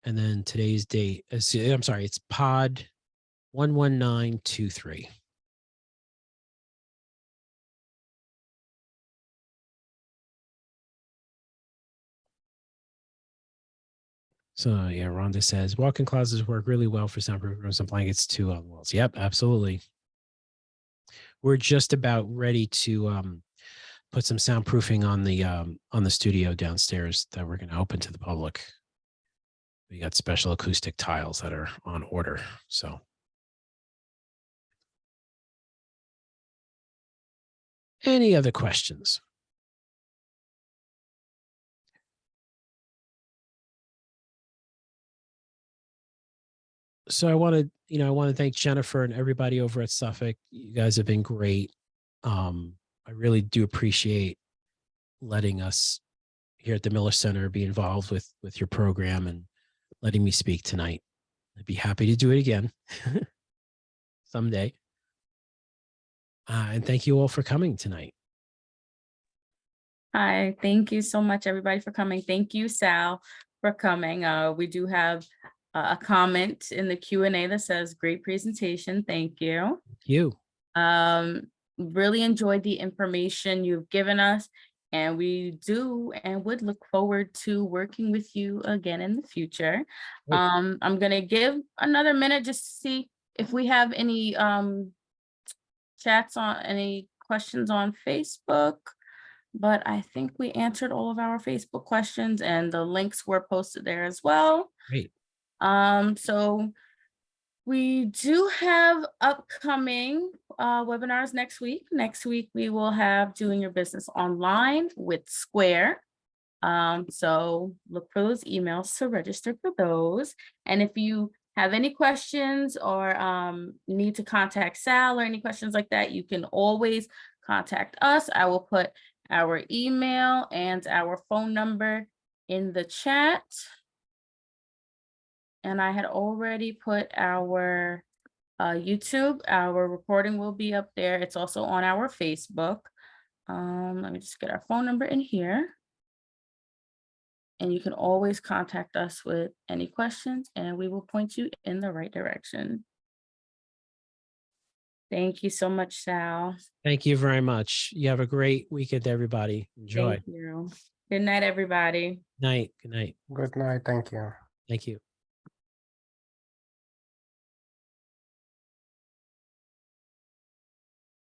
and then today's date. I'm sorry, it's pod 11923. So yeah, Rhonda says walk-in closets work really well for soundproof rooms and blankets too on walls. Yep, absolutely. We're just about ready to put some soundproofing on the studio downstairs that we're going to open to the public. We got special acoustic tiles that are on order. So any other questions? So I want to thank Jennifer and everybody over at Suffolk. You guys have been great. I really do appreciate letting us here at the Miller Center be involved with your program and letting me speak tonight. I'd be happy to do it again someday. And thank you all for coming tonight. Hi, thank you so much, everybody, for coming. Thank you, Sal, for coming. We do have a comment in the Q&A that says, great presentation. Thank you. Thank you. really enjoyed the information you've given us, and we do and would look forward to working with you again in the future. Great. I'm gonna give another minute just to see if we have any chats on, any questions on Facebook. But I think we answered all of our Facebook questions and the links were posted there as well. Great. So we do have upcoming webinars next week. Next week, we will have Doing Your Business Online with Square. So look for those emails to register for those. And if you have any questions or need to contact Sal or any questions like that, you can always contact us. I will put our email and our phone number in the chat. And I had already put our YouTube, our recording will be up there. It's also on our Facebook. Let me just get our phone number in here. And you can always contact us with any questions and we will point you in the right direction. Thank you so much, Sal. Thank you very much. You have a great weekend, everybody. Enjoy. Thank you. Good night, everybody. Night. Good night. Good night. Thank you. Thank you.